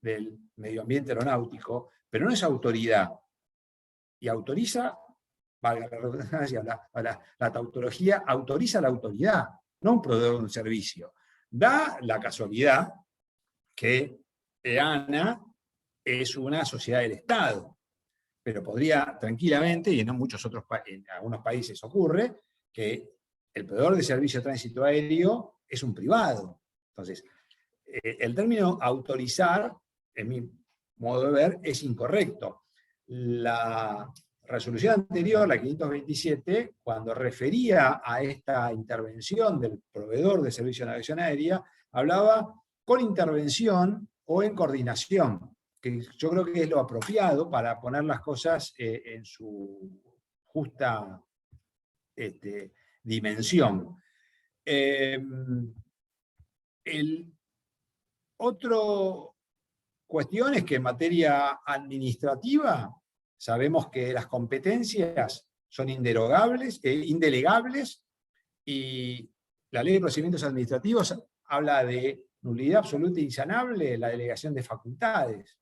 S1: del medio ambiente aeronáutico, pero no es autoridad. Y autoriza, valga la redundancia, la tautología, autoriza a la autoridad, no un proveedor de un servicio. Da la casualidad que EANA es una sociedad del Estado, pero podría tranquilamente, y en algunos países ocurre, que el proveedor de servicio de tránsito aéreo es un privado. Entonces, el término autorizar, en mi modo de ver, es incorrecto. La resolución anterior, la 527, cuando refería a esta intervención del proveedor de servicio de navegación aérea, hablaba con intervención o en coordinación, que yo creo que es lo apropiado para poner las cosas en su justa dimensión. Otro cuestión es que en materia administrativa sabemos que las competencias son indelegables, y la Ley de Procedimientos Administrativos habla de nulidad absoluta e insanable la delegación de facultades,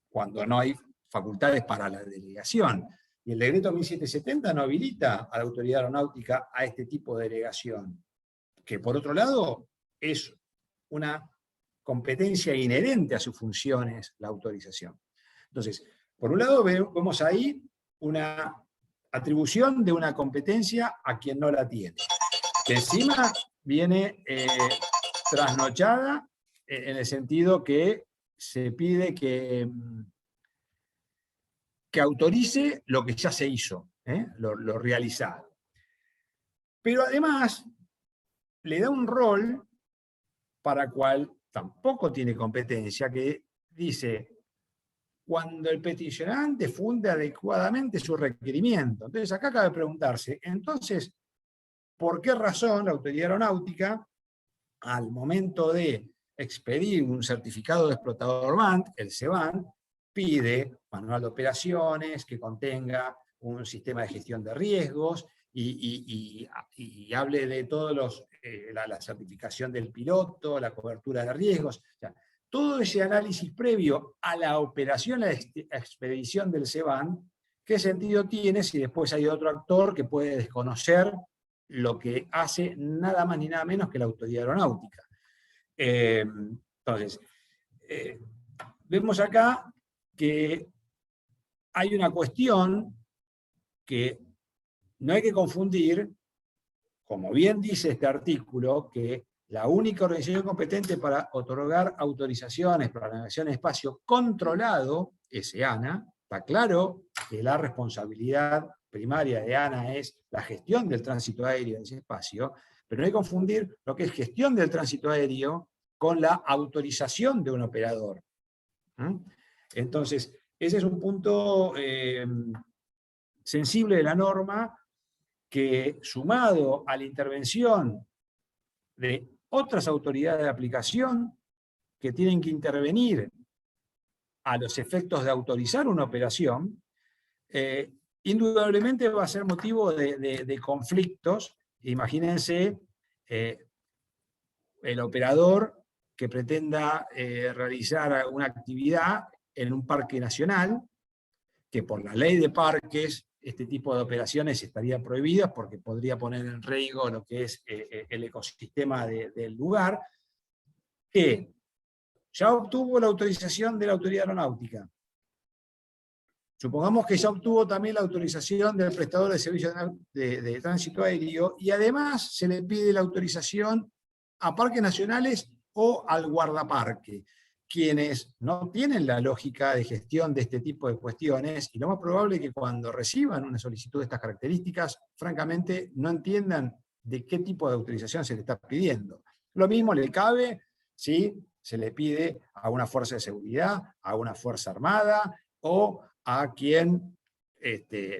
S1: cuando no hay facultades para la delegación. Y el decreto 1770 no habilita a la autoridad aeronáutica a este tipo de delegación, que por otro lado es una competencia inherente a sus funciones, la autorización. Entonces, por un lado vemos ahí una atribución de una competencia a quien no la tiene, que encima viene trasnochada en el sentido que se pide que autorice lo que ya se hizo, lo realizado. Pero además le da un rol para cual tampoco tiene competencia, que dice, cuando el peticionante funde adecuadamente su requerimiento. Entonces acá cabe preguntarse, entonces, ¿por qué razón la autoridad aeronáutica, al momento de expedir un certificado de explotador BANT, el CEBANT, pide manual de operaciones que contenga un sistema de gestión de riesgos y hable de todos la certificación del piloto, la cobertura de riesgos? O sea, todo ese análisis previo a la operación, a la expedición del CEBANT, ¿qué sentido tiene si después hay otro actor que puede desconocer lo que hace nada más ni nada menos que la autoridad aeronáutica? Entonces, vemos acá que hay una cuestión que no hay que confundir, como bien dice este artículo, que la única organización competente para otorgar autorizaciones para la navegación en espacio controlado es EANA. Está claro que la responsabilidad primaria de EANA es la gestión del tránsito aéreo en ese espacio, pero no hay que confundir lo que es gestión del tránsito aéreo con la autorización de un operador. Entonces, ese es un punto sensible de la norma que, sumado a la intervención de otras autoridades de aplicación que tienen que intervenir a los efectos de autorizar una operación, indudablemente va a ser motivo de conflictos. Imagínense el operador que pretenda realizar una actividad en un parque nacional, que por la ley de parques este tipo de operaciones estarían prohibidas porque podría poner en riesgo lo que es el ecosistema del lugar, que ya obtuvo la autorización de la autoridad aeronáutica. Supongamos que ya obtuvo también la autorización del prestador de servicios de tránsito aéreo, y además se le pide la autorización a parques nacionales o al guardaparque, quienes no tienen la lógica de gestión de este tipo de cuestiones, y lo más probable es que cuando reciban una solicitud de estas características, francamente no entiendan de qué tipo de autorización se le está pidiendo. Lo mismo le cabe si se le pide a una fuerza de seguridad, a una fuerza armada, o a quien,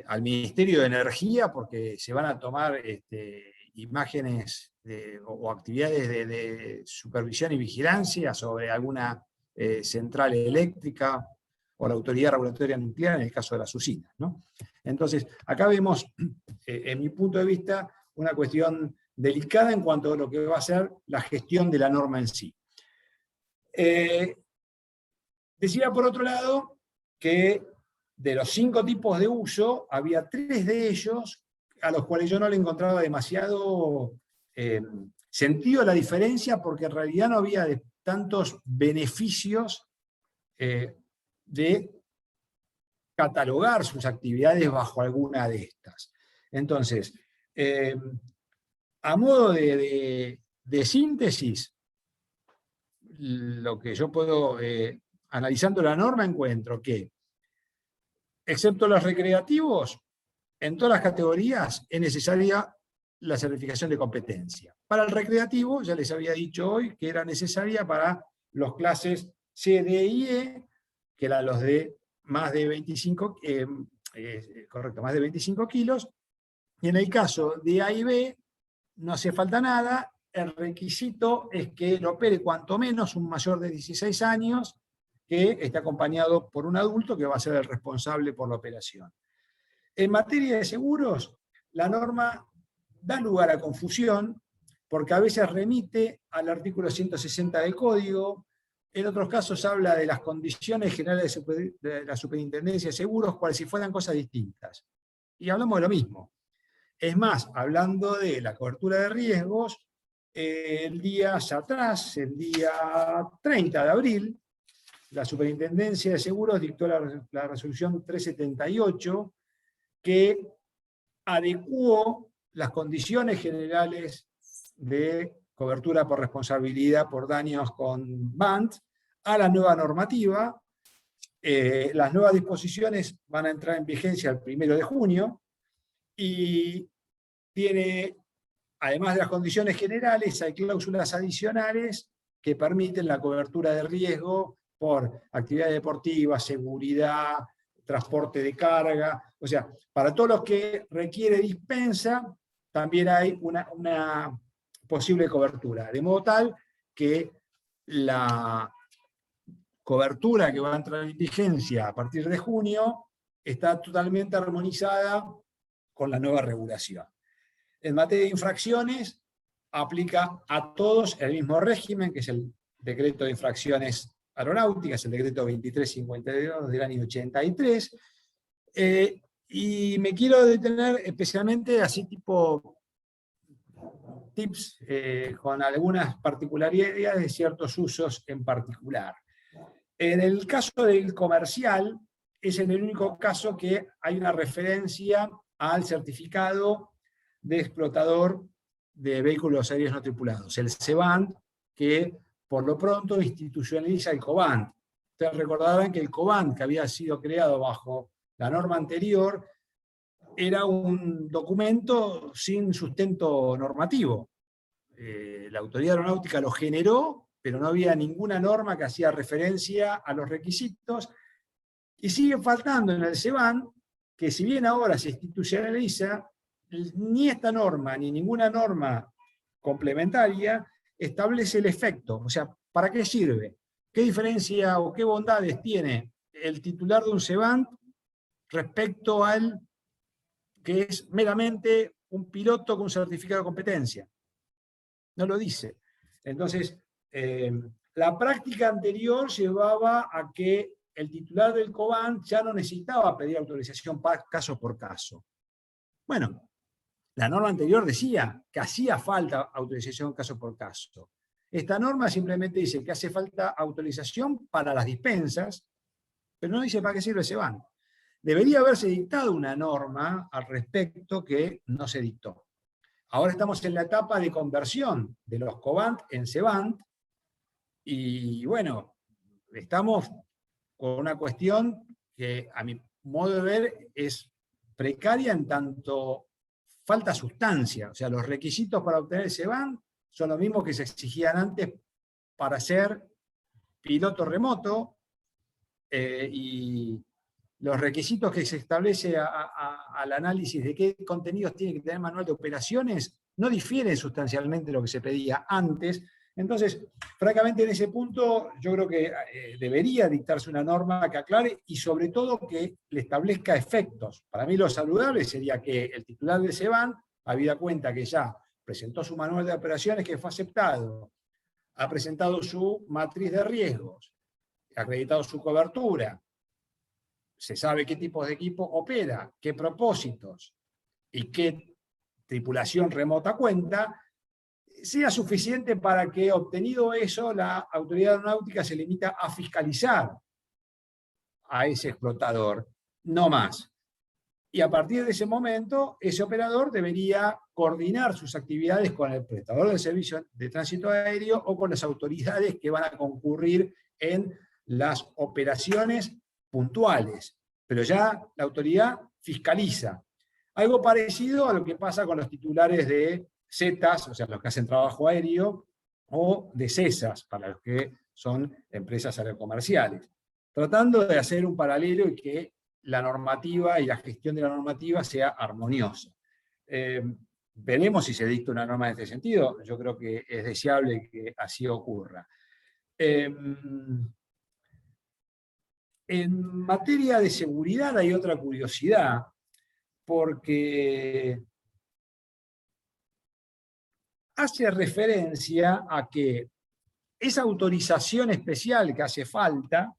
S1: al Ministerio de Energía, porque se van a tomar imágenes o actividades de supervisión y vigilancia sobre alguna central eléctrica, o la Autoridad Regulatoria Nuclear en el caso de las usinas, ¿no? Entonces, acá vemos, en mi punto de vista, una cuestión delicada en cuanto a lo que va a ser la gestión de la norma en sí. Decía por otro lado que de los 5 tipos de uso, había 3 de ellos a los cuales yo no le encontraba demasiado sentido a la diferencia, porque en realidad no había tantos beneficios de catalogar sus actividades bajo alguna de estas. Entonces, a modo de síntesis, lo que yo puedo, analizando la norma, encuentro que, excepto los recreativos, en todas las categorías es necesaria la certificación de competencia. Para el recreativo, ya les había dicho hoy que era necesaria para los clases C, D y E, que eran los de más de 25, correcto, más de 25 kilos, y en el caso de A y B, no hace falta nada, el requisito es que lo opere cuanto menos un mayor de 16 años, que esté acompañado por un adulto que va a ser el responsable por la operación. En materia de seguros, la norma da lugar a confusión, porque a veces remite al artículo 160 del Código, en otros casos habla de las condiciones generales de la Superintendencia de Seguros, cual si fueran cosas distintas. Y hablamos de lo mismo. Es más, hablando de la cobertura de riesgos, días atrás, el día 30 de abril, la Superintendencia de Seguros dictó la resolución 378, que adecuó las condiciones generales de cobertura por responsabilidad por daños con BANT a la nueva normativa. Las nuevas disposiciones van a entrar en vigencia el 1 de junio y tiene, además de las condiciones generales, hay cláusulas adicionales que permiten la cobertura de riesgo por actividad deportiva, seguridad, transporte de carga. O sea, para todos los que requiere dispensa, también hay una posible cobertura. De modo tal que la cobertura que va a entrar en vigencia a partir de junio está totalmente armonizada con la nueva regulación. En materia de infracciones, aplica a todos el mismo régimen, que es el decreto de infracciones aeronáuticas, el decreto 2352 del año 83, y me quiero detener especialmente así tipo tips con algunas particularidades de ciertos usos en particular. En el caso del comercial, es en el único caso que hay una referencia al certificado de explotador de vehículos aéreos no tripulados, el CEBANT, que por lo pronto institucionaliza el COBANT. Ustedes recordarán que el COBANT, que había sido creado bajo la norma anterior, era un documento sin sustento normativo. La Autoridad Aeronáutica lo generó, pero no había ninguna norma que hacía referencia a los requisitos, y sigue faltando en el CEBANT, que si bien ahora se institucionaliza, ni esta norma, ni ninguna norma complementaria establece el efecto. O sea, ¿para qué sirve? ¿Qué diferencia o qué bondades tiene el titular de un CEBANT respecto al que es meramente un piloto con un certificado de competencia? No lo dice. Entonces, la práctica anterior llevaba a que el titular del COBANT ya no necesitaba pedir autorización caso por caso. Bueno, la norma anterior decía que hacía falta autorización caso por caso. Esta norma simplemente dice que hace falta autorización para las dispensas, pero no dice para qué sirve CEBANT. Debería haberse dictado una norma al respecto que no se dictó. Ahora estamos en la etapa de conversión de los COBANT en CEBANT, y bueno, estamos con una cuestión que a mi modo de ver es precaria en tanto falta sustancia. O sea, los requisitos para obtener el CEBANT son los mismos que se exigían antes para ser piloto remoto, y los requisitos que se establece al análisis de qué contenidos tiene que tener el manual de operaciones no difieren sustancialmente de lo que se pedía antes. Entonces, francamente, en ese punto yo creo que debería dictarse una norma que aclare y sobre todo que le establezca efectos. Para mí lo saludable sería que el titular de CEBANT, habida cuenta que ya presentó su manual de operaciones que fue aceptado, ha presentado su matriz de riesgos, ha acreditado su cobertura, se sabe qué tipos de equipo opera, qué propósitos y qué tripulación remota cuenta, sea suficiente para que, obtenido eso, la autoridad aeronáutica se limita a fiscalizar a ese explotador, no más. Y a partir de ese momento, ese operador debería coordinar sus actividades con el prestador del servicio de tránsito aéreo o con las autoridades que van a concurrir en las operaciones puntuales. Pero ya la autoridad fiscaliza. Algo parecido a lo que pasa con los titulares de ZETAs, o sea, los que hacen trabajo aéreo, o de CESAs, para los que son empresas aerocomerciales, tratando de hacer un paralelo y que la normativa y la gestión de la normativa sea armoniosa. Veremos si se dicta una norma en este sentido. Yo creo que es deseable que así ocurra. En materia de seguridad hay otra curiosidad, porque hace referencia a que esa autorización especial que hace falta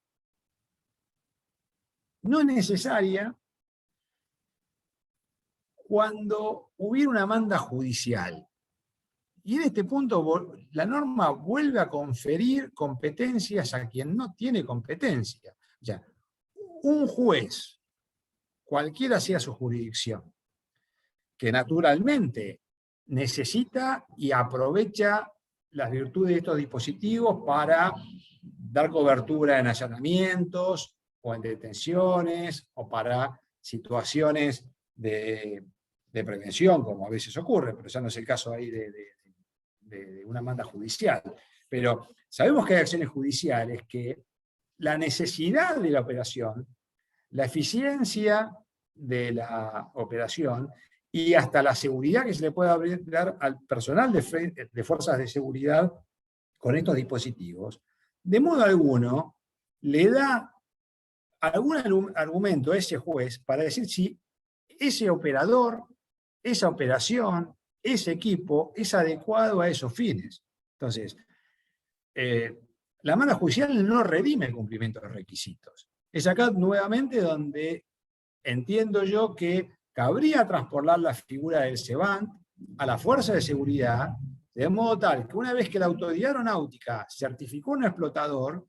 S1: no es necesaria cuando hubiera una demanda judicial. Y en este punto la norma vuelve a conferir competencias a quien no tiene competencia. O sea, un juez, cualquiera sea su jurisdicción, que naturalmente necesita y aprovecha las virtudes de estos dispositivos para dar cobertura en allanamientos o en detenciones o para situaciones de prevención, como a veces ocurre, pero ya no es el caso ahí de una demanda judicial. Pero sabemos que hay acciones judiciales que la necesidad de la operación, la eficiencia de la operación y hasta la seguridad que se le puede dar al personal de fuerzas de seguridad con estos dispositivos, de modo alguno le da algún argumento a ese juez para decir si ese operador, esa operación, ese equipo es adecuado a esos fines. Entonces, la demanda judicial no redime el cumplimiento de los requisitos. Es acá nuevamente donde entiendo yo que cabría traspolar la figura del CEBANT a la fuerza de seguridad, de modo tal que una vez que la autoridad aeronáutica certificó un explotador,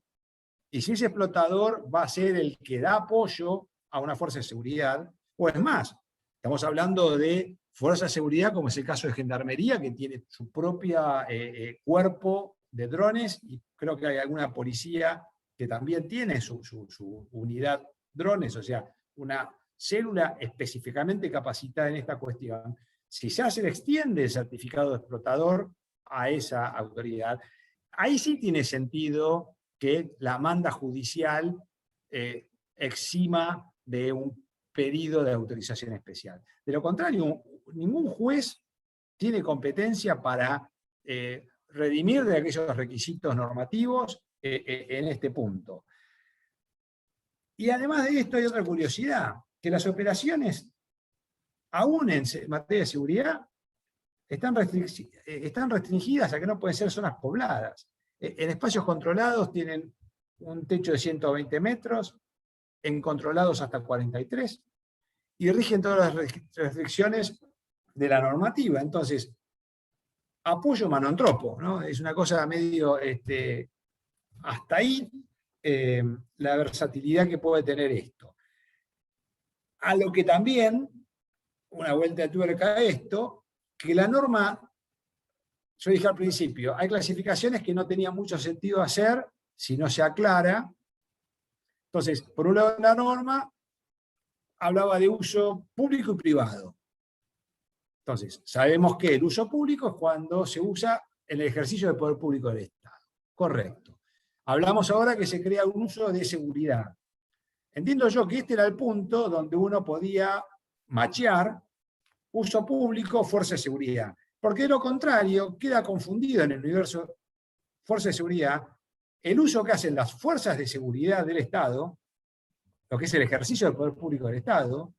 S1: y si ese explotador va a ser el que da apoyo a una fuerza de seguridad, o es más, estamos hablando de fuerza de seguridad, como es el caso de Gendarmería, que tiene su propio cuerpo de drones, y creo que hay alguna policía que también tiene su unidad drones, o sea, una célula específicamente capacitada en esta cuestión. Si ya se le extiende el certificado de explotador a esa autoridad, ahí sí tiene sentido que la demanda judicial exima de un pedido de autorización especial. De lo contrario, ningún juez tiene competencia para redimir de aquellos requisitos normativos en este punto. Y además de esto hay otra curiosidad, que las operaciones, aún en materia de seguridad, están restringidas a que no pueden ser zonas pobladas. En espacios controlados tienen un techo de 120 metros, en controlados hasta 43, y rigen todas las restricciones de la normativa. Entonces, apoyo mano en tropo, ¿no? Es una cosa medio, hasta ahí, la versatilidad que puede tener esto. A lo que también, una vuelta de tuerca a esto, que la norma, yo dije al principio, hay clasificaciones que no tenía mucho sentido hacer si no se aclara. Entonces, por un lado la norma hablaba de uso público y privado. Entonces, sabemos que el uso público es cuando se usa en el ejercicio del poder público del Estado. Correcto. Hablamos ahora que se crea un uso de seguridad. Entiendo yo que este era el punto donde uno podía machear uso público, fuerza de seguridad. Porque de lo contrario, queda confundido en el universo fuerza de seguridad el uso que hacen las fuerzas de seguridad del Estado, lo que es el ejercicio del poder público del Estado,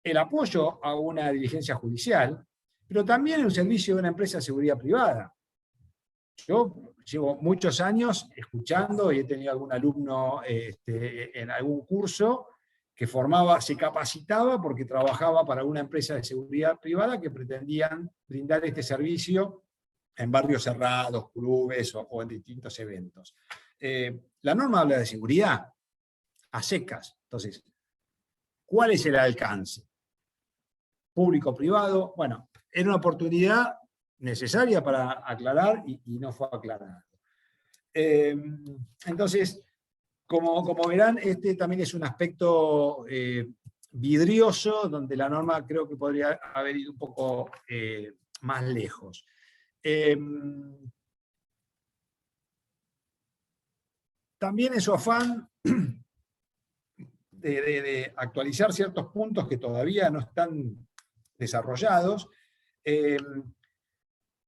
S1: el apoyo a una diligencia judicial, pero también en un servicio de una empresa de seguridad privada. Yo llevo muchos años escuchando y he tenido algún alumno en algún curso que se capacitaba porque trabajaba para una empresa de seguridad privada que pretendían brindar este servicio en barrios cerrados, clubes o en distintos eventos. La norma habla de seguridad a secas. Entonces, ¿cuál es el alcance? Público-privado. Bueno, era una oportunidad necesaria para aclarar y no fue aclarado. Entonces, como verán, este también es un aspecto vidrioso, donde la norma creo que podría haber ido un poco más lejos. También en su afán de actualizar ciertos puntos que todavía no están desarrollados,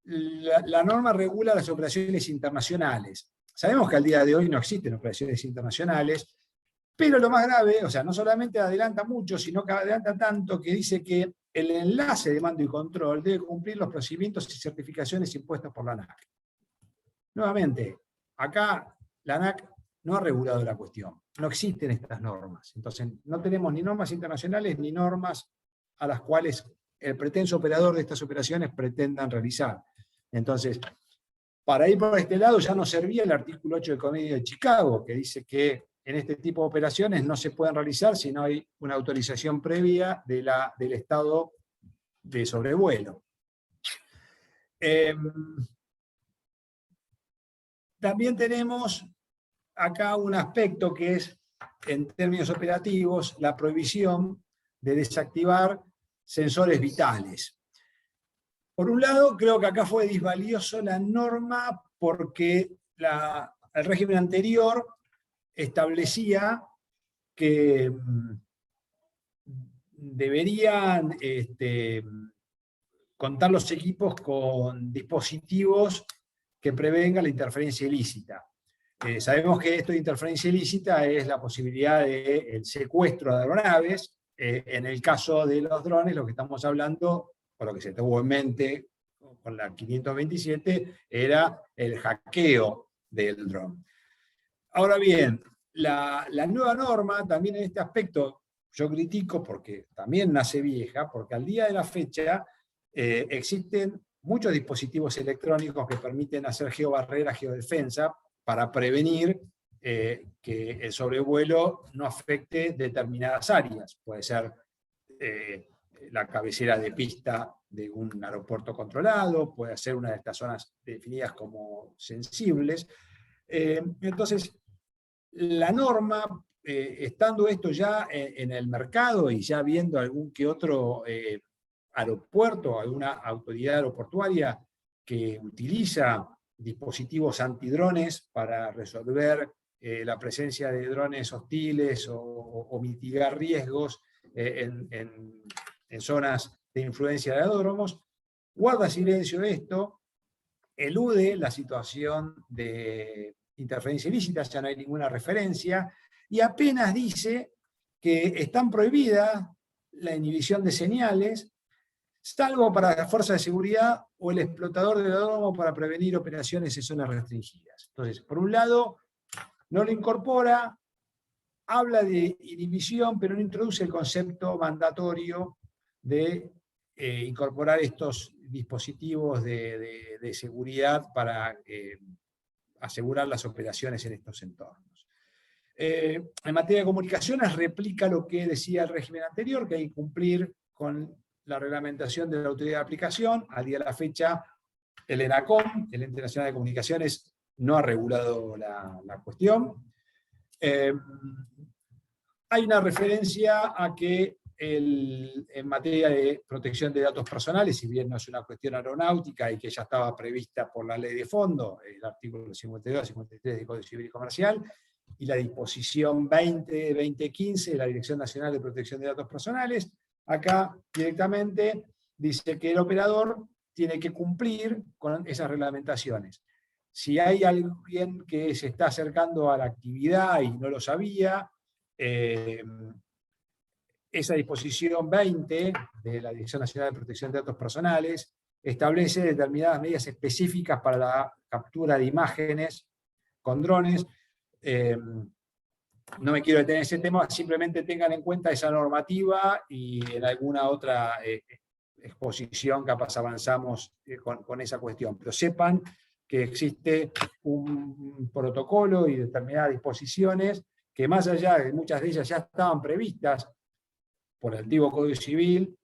S1: la norma regula las operaciones internacionales. Sabemos que al día de hoy no existen operaciones internacionales, pero lo más grave, o sea, no solamente adelanta mucho, sino que adelanta tanto que dice que el enlace de mando y control debe cumplir los procedimientos y certificaciones impuestos por la ANAC. Nuevamente, acá la ANAC no ha regulado la cuestión. No existen estas normas. Entonces, no tenemos ni normas internacionales ni normas a las cuales el pretenso operador de estas operaciones pretendan realizar. Entonces, para ir por este lado ya nos servía el artículo 8 del Convenio de Chicago, que dice que en este tipo de operaciones no se pueden realizar si no hay una autorización previa del Estado de sobrevuelo. También tenemos acá un aspecto que es, en términos operativos, la prohibición de desactivar sensores vitales. Por un lado, creo que acá fue disvalioso la norma porque el régimen anterior establecía que deberían contar los equipos con dispositivos que prevengan la interferencia ilícita. Sabemos que esto de interferencia ilícita es la posibilidad del secuestro de aeronaves. En el caso de los drones, lo que estamos hablando, por lo que se tuvo en mente con la 527, era el hackeo del dron. Ahora bien, la nueva norma también en este aspecto yo critico porque también nace vieja, porque al día de la fecha existen muchos dispositivos electrónicos que permiten hacer geobarrera, geodefensa, para prevenir que el sobrevuelo no afecte determinadas áreas. Puede ser la cabecera de pista de un aeropuerto controlado, puede ser una de estas zonas definidas como sensibles. Entonces, la norma, estando esto ya en el mercado y ya viendo algún que otro aeropuerto, alguna autoridad aeroportuaria que utiliza dispositivos antidrones para resolver la presencia de drones hostiles o mitigar riesgos en zonas de influencia de aeródromos, guarda silencio esto, elude la situación de interferencia ilícita, ya no hay ninguna referencia, y apenas dice que están prohibidas la inhibición de señales, salvo para la fuerza de seguridad o el explotador del aeródromo para prevenir operaciones en zonas restringidas. Entonces, por un lado, no lo incorpora, habla de inhibición, pero no introduce el concepto mandatorio de incorporar estos dispositivos de seguridad para asegurar las operaciones en estos entornos. En materia de comunicaciones, replica lo que decía el régimen anterior, que hay que cumplir con la reglamentación de la autoridad de aplicación. Al día de la fecha, el ENACOM, el Ente Nacional de Comunicaciones, no ha regulado la cuestión. Hay una referencia a que en materia de protección de datos personales, si bien no es una cuestión aeronáutica y que ya estaba prevista por la ley de fondo, el artículo 52 y 53 del Código Civil y Comercial, y la disposición 2015 de la Dirección Nacional de Protección de Datos Personales, acá directamente dice que el operador tiene que cumplir con esas reglamentaciones. Si hay alguien que se está acercando a la actividad y no lo sabía, esa disposición 20 de la Dirección Nacional de Protección de Datos Personales establece determinadas medidas específicas para la captura de imágenes con drones. No me quiero detener en ese tema, simplemente tengan en cuenta esa normativa y en alguna otra exposición capaz avanzamos con esa cuestión. Pero sepan que existe un protocolo y determinadas disposiciones que más allá de muchas de ellas ya estaban previstas por el antiguo Código Civil,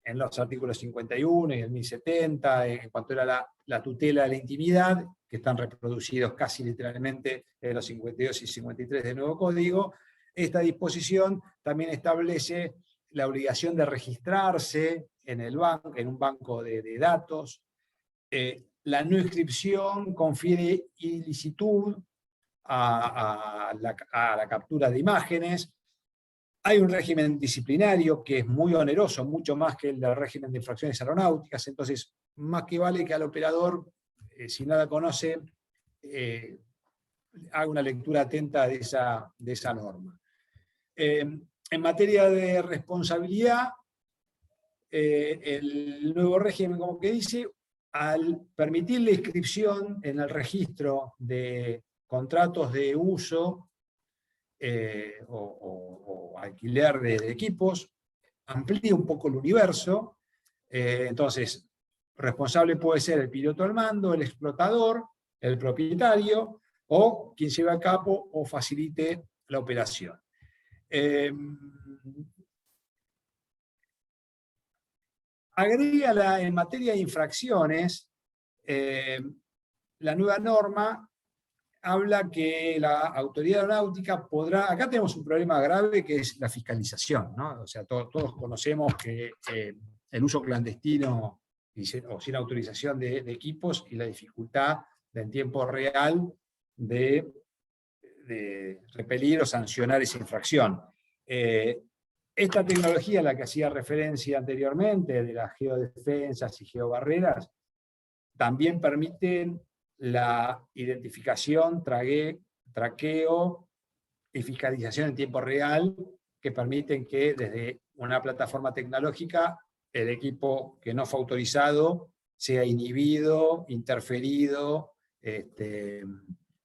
S1: en los artículos 51 y el 1070, en cuanto era la tutela de la intimidad, que están reproducidos casi literalmente en los 52 y 53 del nuevo Código. Esta disposición también establece la obligación de registrarse en un banco de datos. La no inscripción confiere ilicitud a la captura de imágenes. Hay un régimen disciplinario que es muy oneroso, mucho más que el del régimen de infracciones aeronáuticas, entonces más que vale que al operador, si nada conoce, haga una lectura atenta de esa norma. En materia de responsabilidad, el nuevo régimen, como que dice, al permitir la inscripción en el registro de contratos de uso o alquiler de equipos, amplía un poco el universo. Entonces, responsable puede ser el piloto al mando, el explotador, el propietario, o quien lleve a cabo o facilite la operación. Agrega en materia de infracciones, la nueva norma habla que la autoridad aeronáutica podrá, acá tenemos un problema grave que es la fiscalización, ¿no? O sea, todos conocemos que el uso clandestino o sin autorización de equipos y la dificultad de en tiempo real de repelir o sancionar esa infracción. Esta tecnología a la que hacía referencia anteriormente, de las geodefensas y geobarreras, también permiten la identificación, traqueo y fiscalización en tiempo real, que permiten que desde una plataforma tecnológica el equipo que no fue autorizado sea inhibido, interferido,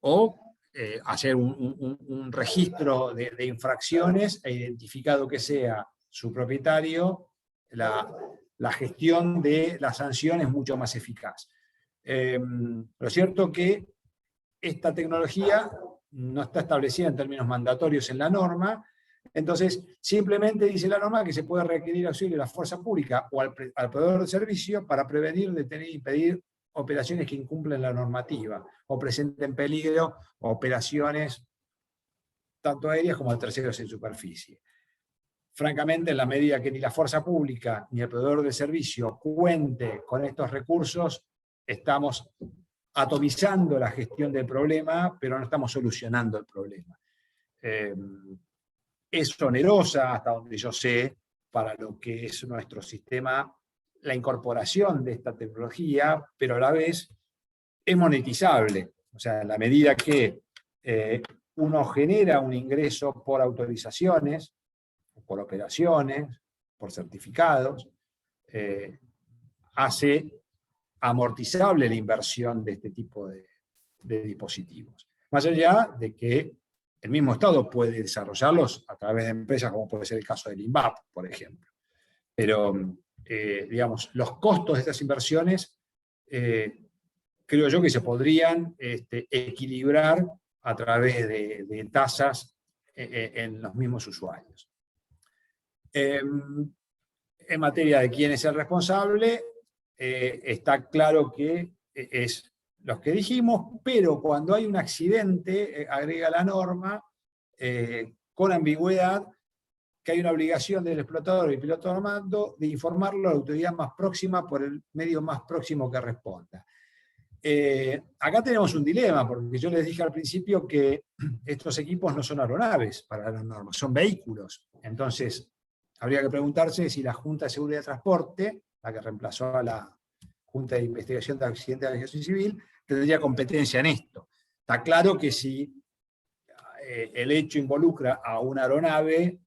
S1: o hacer un registro de infracciones e identificado que sea su propietario, la gestión de la sanción es mucho más eficaz. Lo cierto es que esta tecnología no está establecida en términos mandatorios en la norma, entonces simplemente dice la norma que se puede requerir auxilio de la fuerza pública o al proveedor de servicio para prevenir, detener e impedir operaciones que incumplen la normativa o presenten peligro o operaciones tanto aéreas como de terceros en superficie. Francamente, en la medida que ni la fuerza pública ni el proveedor de servicio cuente con estos recursos, estamos atomizando la gestión del problema, pero no estamos solucionando el problema. Es onerosa, hasta donde yo sé, para lo que es nuestro sistema, la incorporación de esta tecnología, pero a la vez es monetizable. O sea, en la medida que uno genera un ingreso por autorizaciones, por operaciones, por certificados, hace amortizable la inversión de este tipo de dispositivos. Más allá de que el mismo Estado puede desarrollarlos a través de empresas, como puede ser el caso del INVAP, por ejemplo. Pero, digamos, los costos de estas inversiones creo yo que se podrían equilibrar a través de tasas en los mismos usuarios. En materia de quién es el responsable, está claro que es los que dijimos, pero cuando hay un accidente, agrega la norma, con ambigüedad, que hay una obligación del explotador y piloto al mando de informarlo a la autoridad más próxima por el medio más próximo que responda. Acá tenemos un dilema, porque yo les dije al principio que estos equipos no son aeronaves para la norma, son vehículos. Entonces, habría que preguntarse si la Junta de Seguridad de Transporte, la que reemplazó a la Junta de Investigación de Accidentes de Aviación Civil, tendría competencia en esto. Está claro que si el hecho involucra a una aeronave,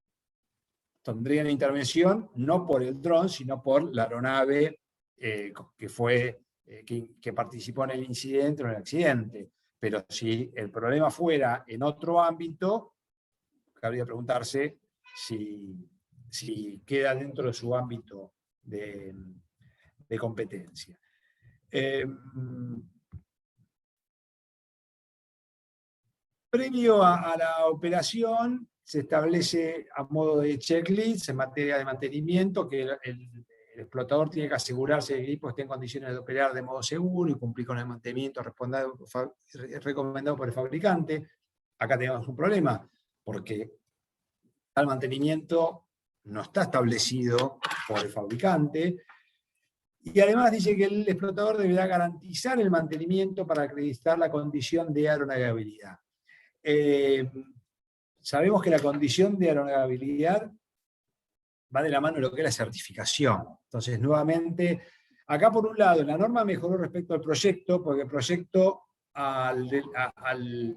S1: tendrían intervención no por el dron, sino por la aeronave que participó en el incidente o en el accidente. Pero si el problema fuera en otro ámbito, cabría preguntarse si queda dentro de su ámbito de competencia. Previo a la operación, se establece a modo de checklist en materia de mantenimiento que el explotador tiene que asegurarse que el equipo esté en condiciones de operar de modo seguro y cumplir con el mantenimiento recomendado por el fabricante. Acá tenemos un problema, porque tal mantenimiento no está establecido por el fabricante, Y además dice que el explotador deberá garantizar el mantenimiento para acreditar la condición de aeronavegabilidad. Sabemos que la condición de aeronavegabilidad va de la mano de lo que es la certificación. Entonces, nuevamente, acá por un lado, la norma mejoró respecto al proyecto, porque el proyecto al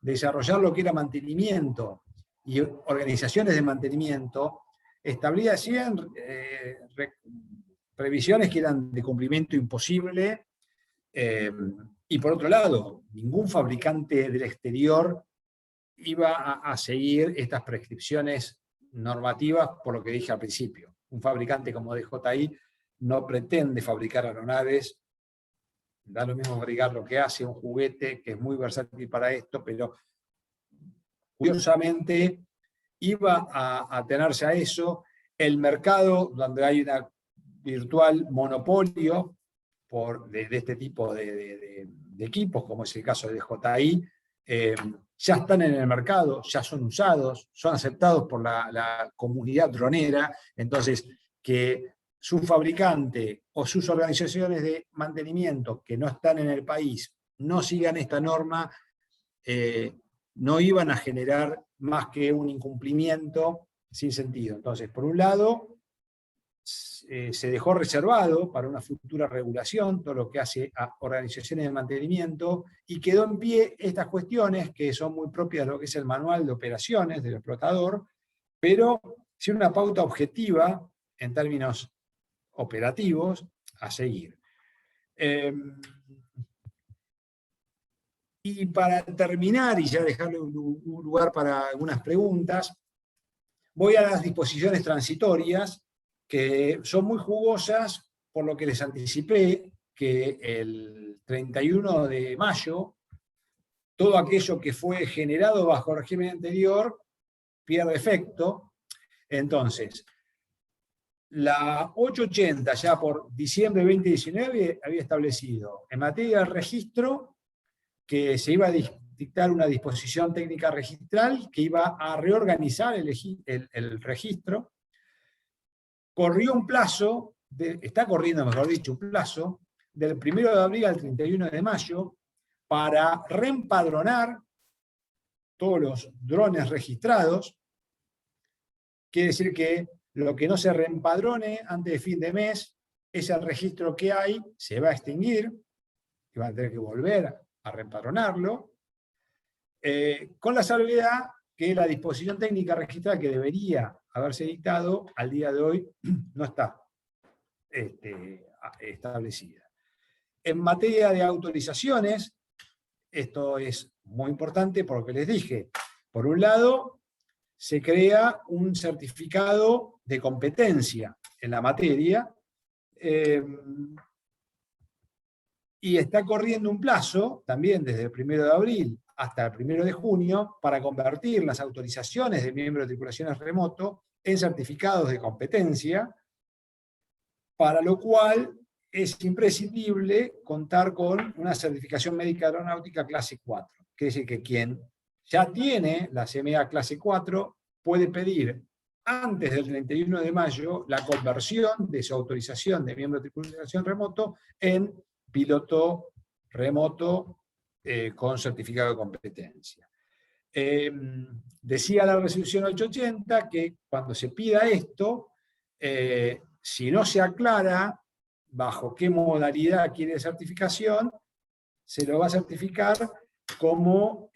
S1: desarrollar lo que era mantenimiento y organizaciones de mantenimiento, establecían previsiones que eran de cumplimiento imposible, y por otro lado, ningún fabricante del exterior iba a seguir estas prescripciones normativas, por lo que dije al principio. Un fabricante como DJI no pretende fabricar aeronaves, da lo mismo fabricar lo que hace, un juguete que es muy versátil para esto, pero curiosamente iba a tenerse a eso. El mercado, donde hay un virtual monopolio de este tipo de equipos, como es el caso de DJI, ya están en el mercado, ya son usados, son aceptados por la comunidad dronera. Entonces, que su fabricante o sus organizaciones de mantenimiento que no están en el país no sigan esta norma, no iban a generar más que un incumplimiento sin sentido. Entonces, por un lado, se dejó reservado para una futura regulación todo lo que hace a organizaciones de mantenimiento, y quedó en pie estas cuestiones que son muy propias de lo que es el manual de operaciones del explotador, pero sin una pauta objetiva en términos operativos a seguir. Y para terminar, y ya dejarle un lugar para algunas preguntas, voy a las disposiciones transitorias, que son muy jugosas, por lo que les anticipé que el 31 de mayo, todo aquello que fue generado bajo el régimen anterior pierde efecto. Entonces, la 880, ya por diciembre de 2019, había establecido en materia de registro que se iba a dictar una disposición técnica registral que iba a reorganizar el registro. Corrió un plazo, está corriendo, mejor dicho, un plazo del 1 de abril al 31 de mayo para reempadronar todos los drones registrados. Quiere decir que lo que no se reempadrone antes de fin de mes, ese registro que hay se va a extinguir y van a tener que volver a reempadronarlo, con la salvedad que la disposición técnica registral que debería haberse dictado al día de hoy no está establecida. En materia de autorizaciones, esto es muy importante por lo que les dije. Por un lado, se crea un certificado de competencia en la materia, y está corriendo un plazo, también desde el 1 de abril hasta el 1 de junio, para convertir las autorizaciones de miembros de tripulaciones remoto en certificados de competencia, para lo cual es imprescindible contar con una certificación médica aeronáutica clase 4. Quiere decir que quien ya tiene la CMA clase 4 puede pedir antes del 31 de mayo la conversión de su autorización de miembro de tripulación remoto en piloto remoto con certificado de competencia. Decía la resolución 880 que cuando se pida esto, si no se aclara bajo qué modalidad quiere certificación, se lo va a certificar como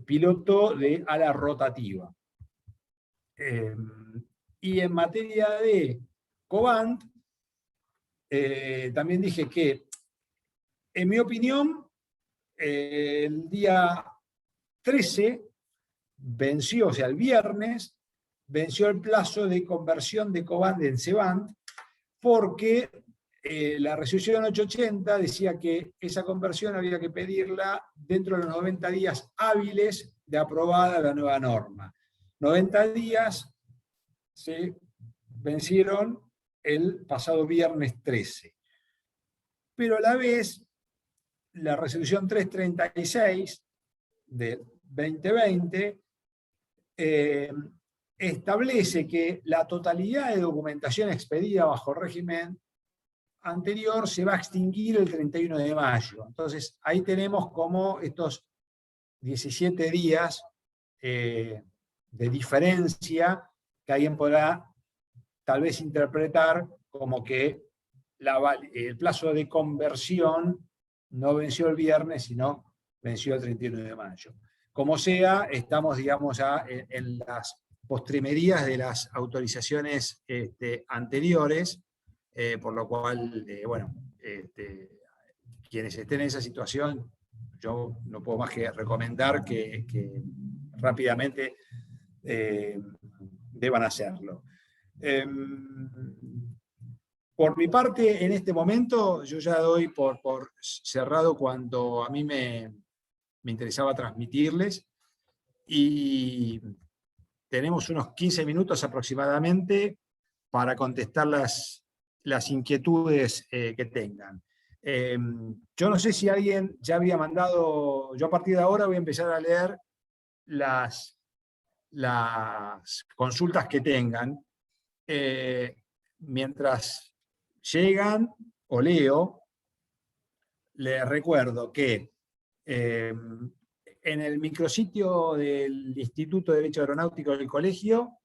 S1: piloto de ala rotativa. Y en materia de Cobant, también dije que, en mi opinión, el día 13 venció, o sea, el viernes, venció el plazo de conversión de Cobant en Cebant, porque la resolución 880 decía que esa conversión había que pedirla dentro de los 90 días hábiles de aprobada la nueva norma. 90 días se vencieron el pasado viernes 13. Pero a la vez, la resolución 336 de 2020 establece que la totalidad de documentación expedida bajo régimen anterior se va a extinguir el 31 de mayo. Entonces, ahí tenemos como estos 17 días de diferencia que alguien podrá tal vez interpretar como que el plazo de conversión no venció el viernes, sino venció el 31 de mayo. Como sea, estamos, digamos, ya en las postrimerías de las autorizaciones anteriores, por lo cual, bueno, quienes estén en esa situación, yo no puedo más que recomendar que rápidamente deban hacerlo. Por mi parte, en este momento, yo ya doy por cerrado cuanto a mí me interesaba transmitirles, y tenemos unos 15 minutos aproximadamente para contestar las inquietudes que tengan. Yo no sé si alguien ya había mandado, yo a partir de ahora voy a empezar a leer las consultas que tengan. Mientras llegan o leo, les recuerdo que en el micrositio del Instituto de Derecho Aeronáutico del Colegio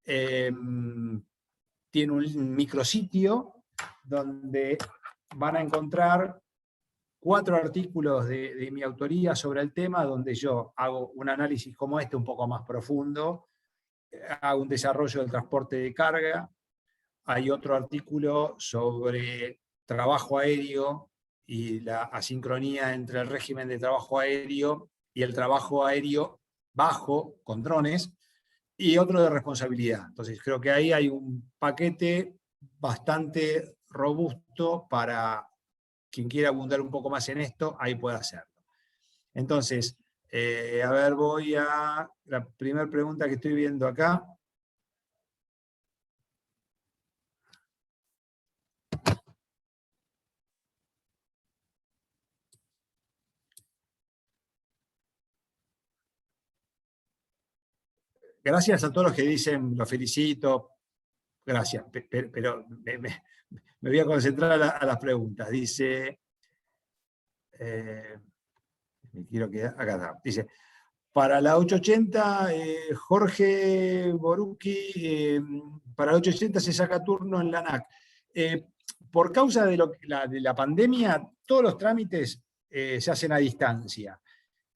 S1: tiene un micrositio donde van a encontrar 4 artículos de mi autoría sobre el tema, donde yo hago un análisis como este un poco más profundo, hago un desarrollo del transporte de carga. Hay otro artículo sobre trabajo aéreo y la asincronía entre el régimen de trabajo aéreo y el trabajo aéreo bajo, con drones, y otro de responsabilidad. Entonces creo que ahí hay un paquete bastante robusto para quien quiera abundar un poco más en esto, ahí puede hacerlo. Entonces, a ver, voy a la primera pregunta que estoy viendo acá. Gracias a todos los que dicen, los felicito, gracias, pero me voy a concentrar a las preguntas. Dice, me quiero quedar, acá está, dice, para la 880, Jorge Borucki, para la 880 se saca turno en la ANAC. Por causa de la pandemia, todos los trámites se hacen a distancia.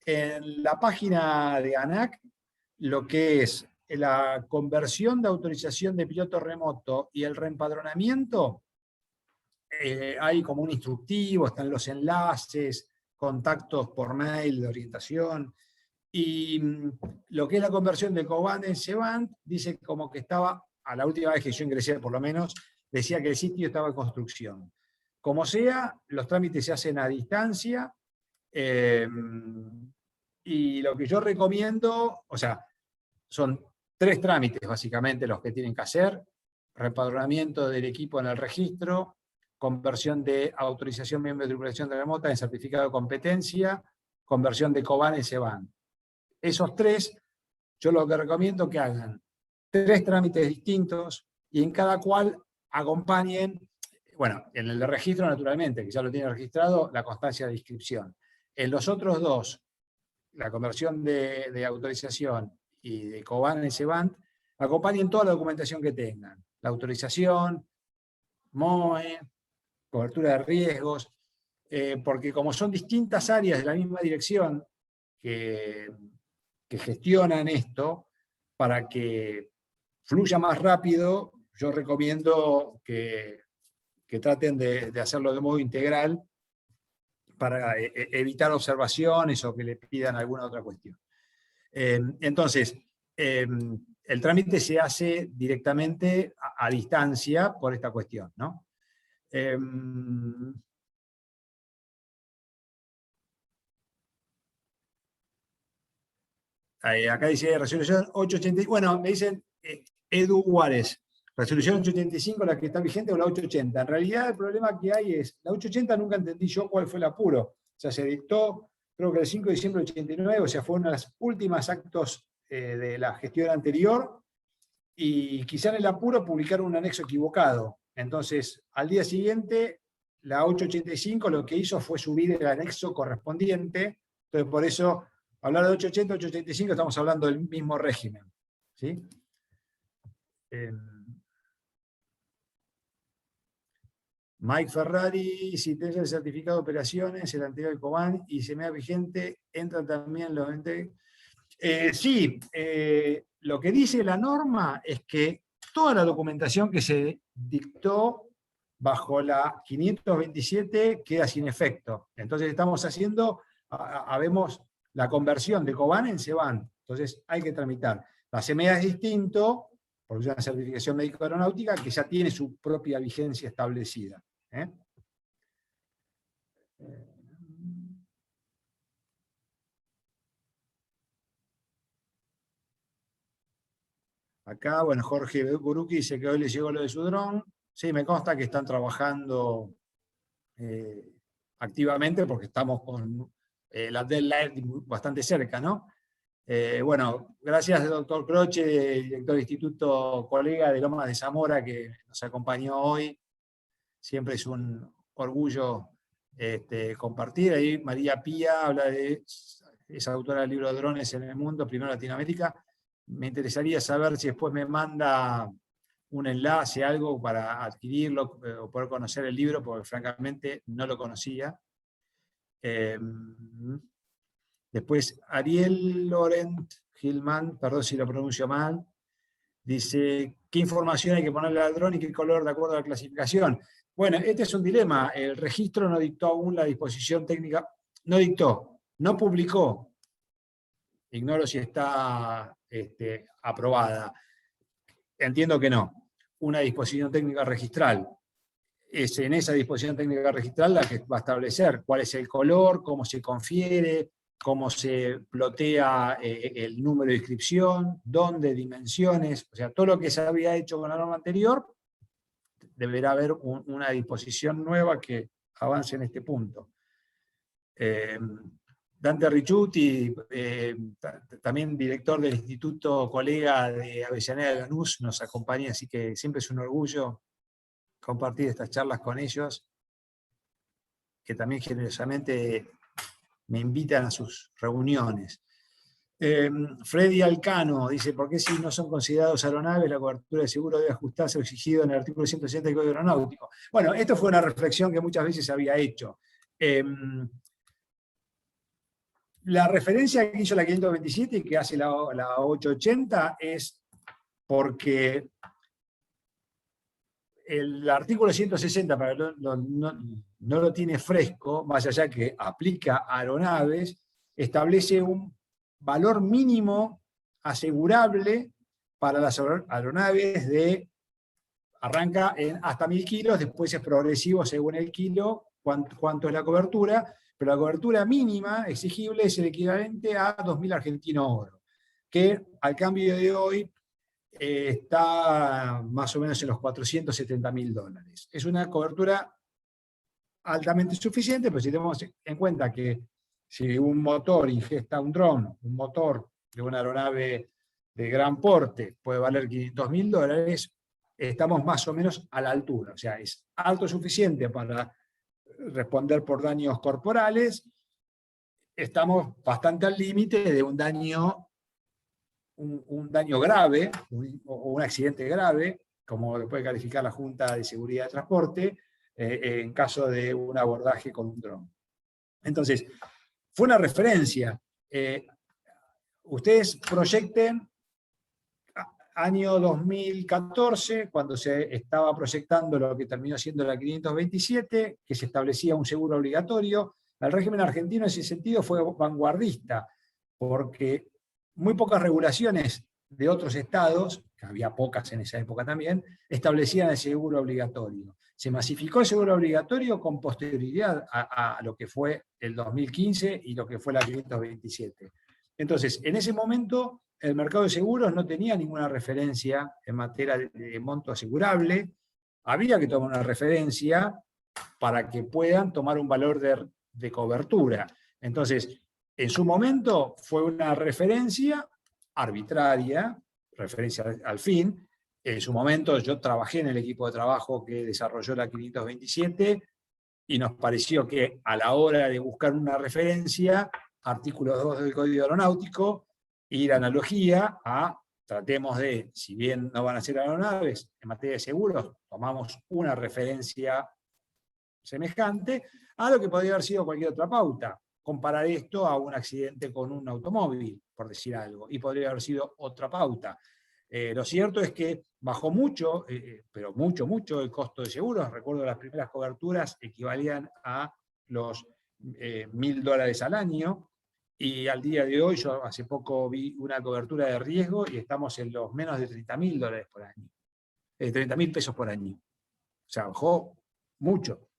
S1: En la página de ANAC, lo que es la conversión de autorización de piloto remoto y el reempadronamiento, hay como un instructivo, están los enlaces, contactos por mail de orientación, y lo que es la conversión de Cobán en Cebant, dice como que estaba, a la última vez que yo ingresé por lo menos, decía que el sitio estaba en construcción. Como sea, los trámites se hacen a distancia, y lo que yo recomiendo, o sea, son 3 trámites básicamente los que tienen que hacer: reempadronamiento del equipo en el registro, conversión de autorización miembro de tripulación remota en certificado de competencia, conversión de Cobán en Cebant. Esos 3, yo lo que recomiendo que hagan 3 trámites distintos y en cada cual acompañen, bueno, en el de registro naturalmente, que ya lo tiene registrado, la constancia de inscripción. En los otros 2, la conversión de autorización y de Cobán en Cebant, acompañen toda la documentación que tengan. La autorización, MOE, cobertura de riesgos, porque como son distintas áreas de la misma dirección que gestionan esto, para que fluya más rápido, yo recomiendo que traten de hacerlo de modo integral para evitar observaciones o que le pidan alguna otra cuestión. Entonces, el trámite se hace directamente a distancia por esta cuestión, ¿no? Acá dice resolución 880, bueno, me dicen Edu Juárez, resolución 885, la que está vigente, o la 880. En realidad el problema que hay es, la 880 nunca entendí yo cuál fue el apuro. O sea, se dictó, creo que el 5 de diciembre del 89, o sea, fue uno de los últimos actos de la gestión anterior, y quizá en el apuro publicaron un anexo equivocado. Entonces, al día siguiente, la 885 lo que hizo fue subir el anexo correspondiente. Entonces, por eso, hablar de 880, 885, estamos hablando del mismo régimen. ¿Sí? Mike Ferrari, si tenés el certificado de operaciones, el anterior del Cobán y CMA vigente, entran también los... sí, lo que dice la norma es que toda la documentación que se dictó bajo la 527 queda sin efecto. Entonces estamos haciendo, habemos la conversión de Cobán en CEBAN. Entonces hay que tramitar. La CMA es distinto, porque es una certificación médico-aeronáutica que ya tiene su propia vigencia establecida. Acá, bueno, Jorge Buruki dice que hoy le llegó lo de su dron. Sí, me consta que están trabajando activamente porque estamos con la deadline bastante cerca, ¿no? Bueno, gracias, doctor Croce, director del Instituto, colega de Lomas de Zamora, que nos acompañó hoy. Siempre es un orgullo compartir. Ahí María Pía habla de, es autora del libro Drones en el Mundo, primero Latinoamérica. Me interesaría saber si después me manda un enlace, algo para adquirirlo o poder conocer el libro, porque francamente no lo conocía. Después Ariel Laurent Gilman, perdón si lo pronuncio mal, dice, ¿qué información hay que ponerle al dron y qué color de acuerdo a la clasificación? Bueno, este es un dilema. El registro no dictó aún la disposición técnica, no dictó, no publicó. Ignoro si está aprobada. Entiendo que no. Una disposición técnica registral. Es en esa disposición técnica registral la que va a establecer cuál es el color, cómo se confiere, cómo se plotea el número de inscripción, dónde, dimensiones, o sea, todo lo que se había hecho con la norma anterior, deberá haber una disposición nueva que avance en este punto. Dante Ricciuti, también director del Instituto, colega de Avellaneda de Lanús, nos acompaña, así que siempre es un orgullo compartir estas charlas con ellos, que también generosamente me invitan a sus reuniones. Freddy Alcano dice, ¿por qué si no son considerados aeronaves la cobertura de seguro debe ajustarse lo exigido en el artículo 160 del Código Aeronáutico? Bueno, esto fue una reflexión que muchas veces se había hecho. La referencia que hizo la 527 y que hace la 880 es porque el artículo 160, para no lo tiene fresco, más allá que aplica a aeronaves, establece un valor mínimo asegurable para las aeronaves arranca en hasta 1000 kilos, después es progresivo según el kilo, cuánto es la cobertura, pero la cobertura mínima exigible es el equivalente a 2.000 argentinos oro, que al cambio de hoy está más o menos en los $470.000. Es una cobertura altamente suficiente, pero si tenemos en cuenta que si un motor ingesta un dron, un motor de una aeronave de gran porte puede valer $500.000, estamos más o menos a la altura. O sea, es alto suficiente para responder por daños corporales. Estamos bastante al límite de un daño grave, o un accidente grave, como lo puede calificar la Junta de Seguridad de Transporte, en caso de un abordaje con un dron. Entonces, fue una referencia. Ustedes proyecten año 2014, cuando se estaba proyectando lo que terminó siendo la 527, que se establecía un seguro obligatorio. El régimen argentino en ese sentido fue vanguardista, porque muy pocas regulaciones de otros estados, que había pocas en esa época también, establecían el seguro obligatorio. Se masificó el seguro obligatorio con posterioridad a lo que fue el 2015 y lo que fue la 527. Entonces, en ese momento, el mercado de seguros no tenía ninguna referencia en materia de monto asegurable. Había que tomar una referencia para que puedan tomar un valor de cobertura. Entonces, en su momento fue una referencia arbitraria, referencia al fin, En su momento yo trabajé en el equipo de trabajo que desarrolló la 527 y nos pareció que a la hora de buscar una referencia, artículo 2 del Código Aeronáutico, ir a analogía a tratemos de, si bien no van a ser aeronaves, en materia de seguros, tomamos una referencia semejante a lo que podría haber sido cualquier otra pauta. Comparar esto a un accidente con un automóvil, por decir algo, y podría haber sido otra pauta. Lo cierto es que bajó mucho, pero mucho, mucho el costo de seguros. Recuerdo las primeras coberturas equivalían a los $1.000 al año, y al día de hoy, yo hace poco vi una cobertura de riesgo y estamos en los menos de $30.000 por año. 30.000 pesos por año. O sea, bajó mucho.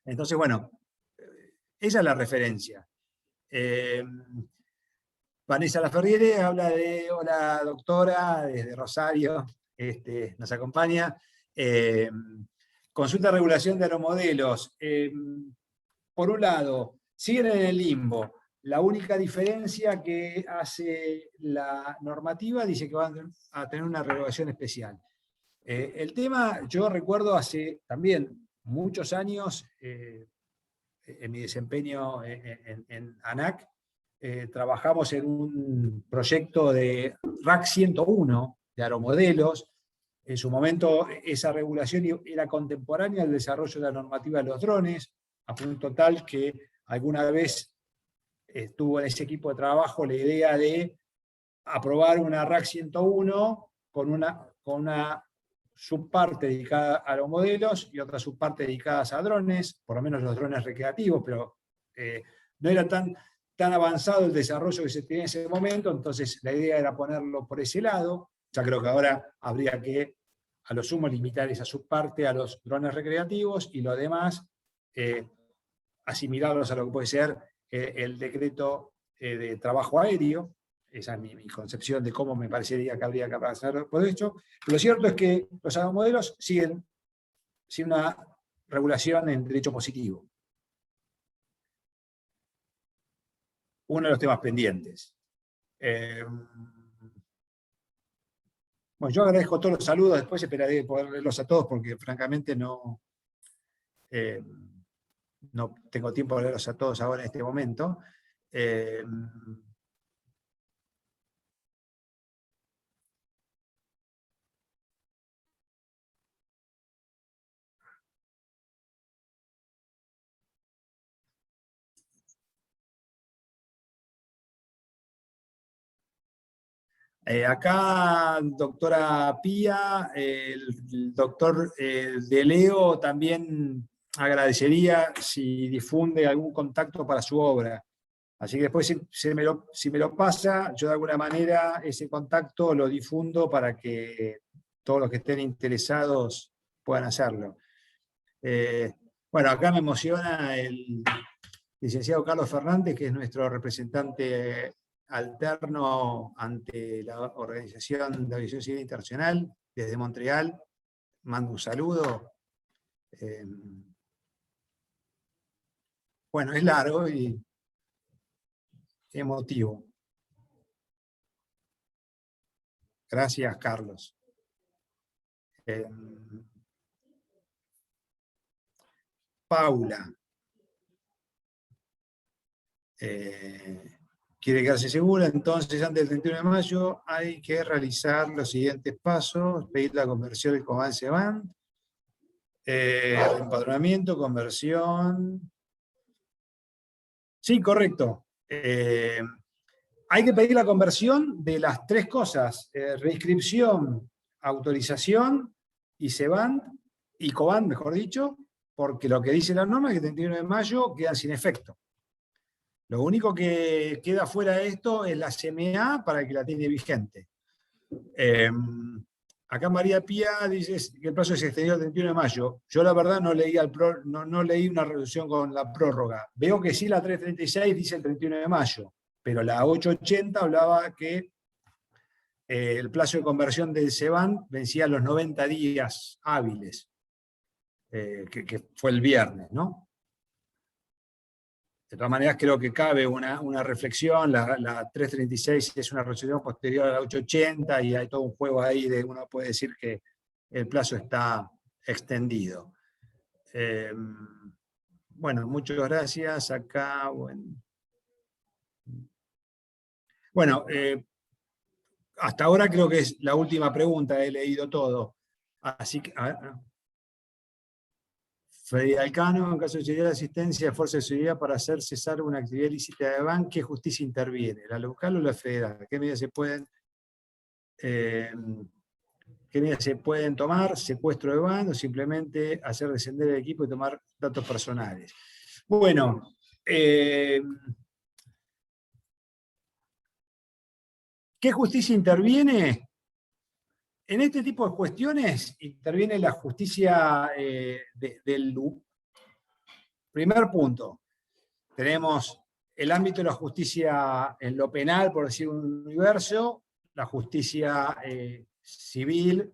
S1: Entonces, bueno, esa es la referencia. Vanessa Laferriere habla de, hola doctora, desde Rosario, nos acompaña. Consulta regulación de aeromodelos. Por un lado, siguen en el limbo. La única diferencia que hace la normativa dice que van a tener una regulación especial. El tema, yo recuerdo hace también muchos años, en mi desempeño en ANAC, trabajamos en un proyecto de RAC 101 de aeromodelos. En su momento esa regulación era contemporánea al desarrollo de la normativa de los drones, a punto tal que alguna vez estuvo en ese equipo de trabajo la idea de aprobar una RAC 101 con una subparte dedicada a los modelos y otra subparte dedicadas a drones, por lo menos los drones recreativos, pero no era tan avanzado el desarrollo que se tenía en ese momento, entonces la idea era ponerlo por ese lado. Ya creo que ahora habría que, a lo sumo, limitar esa subparte a los drones recreativos y lo demás asimilarlos a lo que puede ser el decreto de trabajo aéreo. Esa es mi concepción de cómo me parecería que habría que avanzar por esto. Lo cierto es que los aeromodelos siguen sin una regulación en derecho positivo. Uno de los temas pendientes. Bueno, yo agradezco todos los saludos, después esperaré poder leerlos a todos porque francamente no tengo tiempo de leerlos a todos ahora en este momento. Acá, doctora Pía, el doctor De Leo también agradecería si difunde algún contacto para su obra. Así que después, si me lo pasa, yo de alguna manera ese contacto lo difundo para que todos los que estén interesados puedan hacerlo. Bueno, acá me emociona el licenciado Carlos Fernández, que es nuestro representante alterno ante la Organización de Aviación Civil Internacional, desde Montreal. Mando un saludo. Bueno, es largo y emotivo. Gracias, Carlos. Paula. Quiere quedarse segura, entonces antes del 31 de mayo hay que realizar los siguientes pasos: pedir la conversión del Cobance Band, empadronamiento, conversión. Sí, correcto. Hay que pedir la conversión de las tres cosas: reinscripción, autorización y CEBAN, y COBAN, mejor dicho, porque lo que dice la norma es que el 31 de mayo quedan sin efecto. Lo único que queda fuera de esto es la CMA para el que la tiene vigente. Acá María Pía dice que el plazo es extendido al 31 de mayo. Yo la verdad no leí una resolución con la prórroga. Veo que sí, la 336 dice el 31 de mayo, pero la 880 hablaba que el plazo de conversión del CEBAN vencía los 90 días hábiles, que fue el viernes, ¿no? De todas maneras, creo que cabe una reflexión. La 336 es una resolución posterior a la 880 y hay todo un juego ahí de uno puede decir que el plazo está extendido. Bueno, muchas gracias. Acá, bueno, hasta ahora creo que es la última pregunta, he leído todo. Así que, a ver. Freddy Alcano, en caso de seguridad de asistencia de fuerza de seguridad para hacer cesar una actividad ilícita de ban, ¿qué justicia interviene? ¿La local o la federal? ¿Qué medidas se pueden tomar? ¿Secuestro de ban o simplemente hacer descender el equipo y tomar datos personales? Bueno, ¿qué justicia interviene? En este tipo de cuestiones interviene la justicia del LUP. Primer punto, tenemos el ámbito de la justicia en lo penal, por decir un universo, la justicia civil,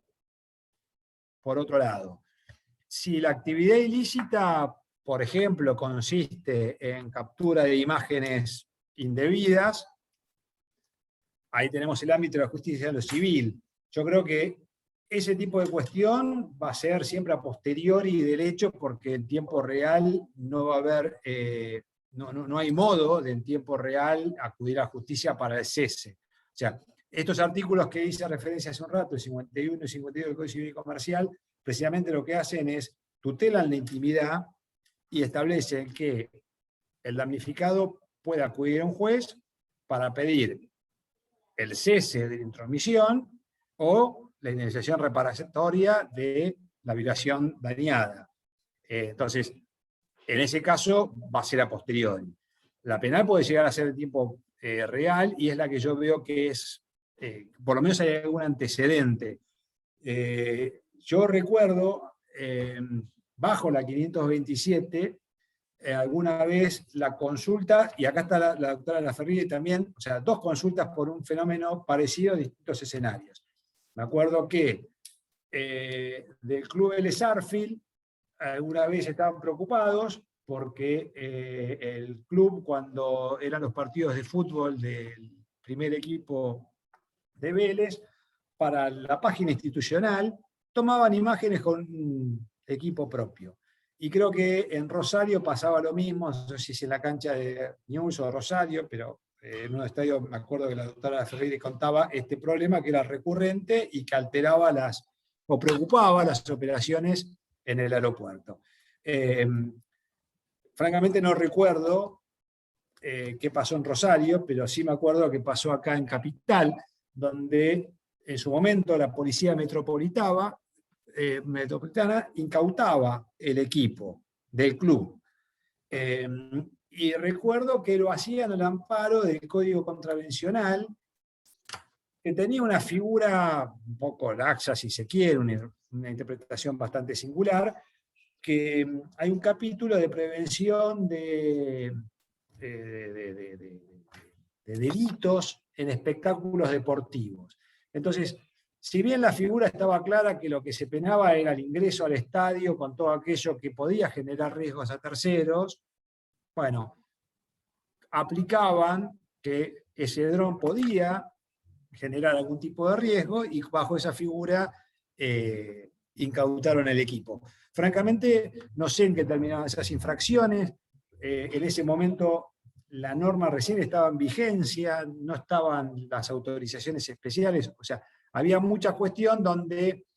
S1: por otro lado. Si la actividad ilícita, por ejemplo, consiste en captura de imágenes indebidas, ahí tenemos el ámbito de la justicia en lo civil. Yo creo que ese tipo de cuestión va a ser siempre a posteriori del hecho, porque en tiempo real no va a haber, no hay modo de en tiempo real acudir a justicia para el cese. O sea, estos artículos que hice referencia hace un rato, el 51 y 52 del Código Civil y Comercial, precisamente lo que hacen es tutelan la intimidad y establecen que el damnificado puede acudir a un juez para pedir el cese de la intromisión o la indemnización reparatoria de la violación dañada. Entonces, en ese caso va a ser a posteriori. La penal puede llegar a ser de tiempo real y es la que yo veo que es, por lo menos hay algún antecedente. Yo recuerdo, bajo la 527, alguna vez la consulta, y acá está la doctora Laferride también, o sea, 2 consultas por un fenómeno parecido en distintos escenarios. Me acuerdo que del club Vélez Sarsfield, alguna vez estaban preocupados porque el club, cuando eran los partidos de fútbol del primer equipo de Vélez, para la página institucional, tomaban imágenes con un equipo propio. Y creo que en Rosario pasaba lo mismo, no sé si es en la cancha de Newell's o de Rosario, pero en un estadio me acuerdo que la doctora Ferreira contaba este problema que era recurrente y que alteraba o preocupaba las operaciones en el aeropuerto. Francamente no recuerdo qué pasó en Rosario, pero sí me acuerdo que pasó acá en Capital, donde en su momento la policía metropolitana incautaba el equipo del club. Y recuerdo que lo hacían al amparo del Código Contravencional, que tenía una figura un poco laxa, si se quiere, una interpretación bastante singular, que hay un capítulo de prevención de delitos en espectáculos deportivos. Entonces, si bien la figura estaba clara que lo que se penaba era el ingreso al estadio con todo aquello que podía generar riesgos a terceros, bueno, aplicaban que ese dron podía generar algún tipo de riesgo y bajo esa figura incautaron el equipo. Francamente, no sé en qué terminaban esas infracciones. En ese momento la norma recién estaba en vigencia, no estaban las autorizaciones especiales, o sea, había mucha cuestión donde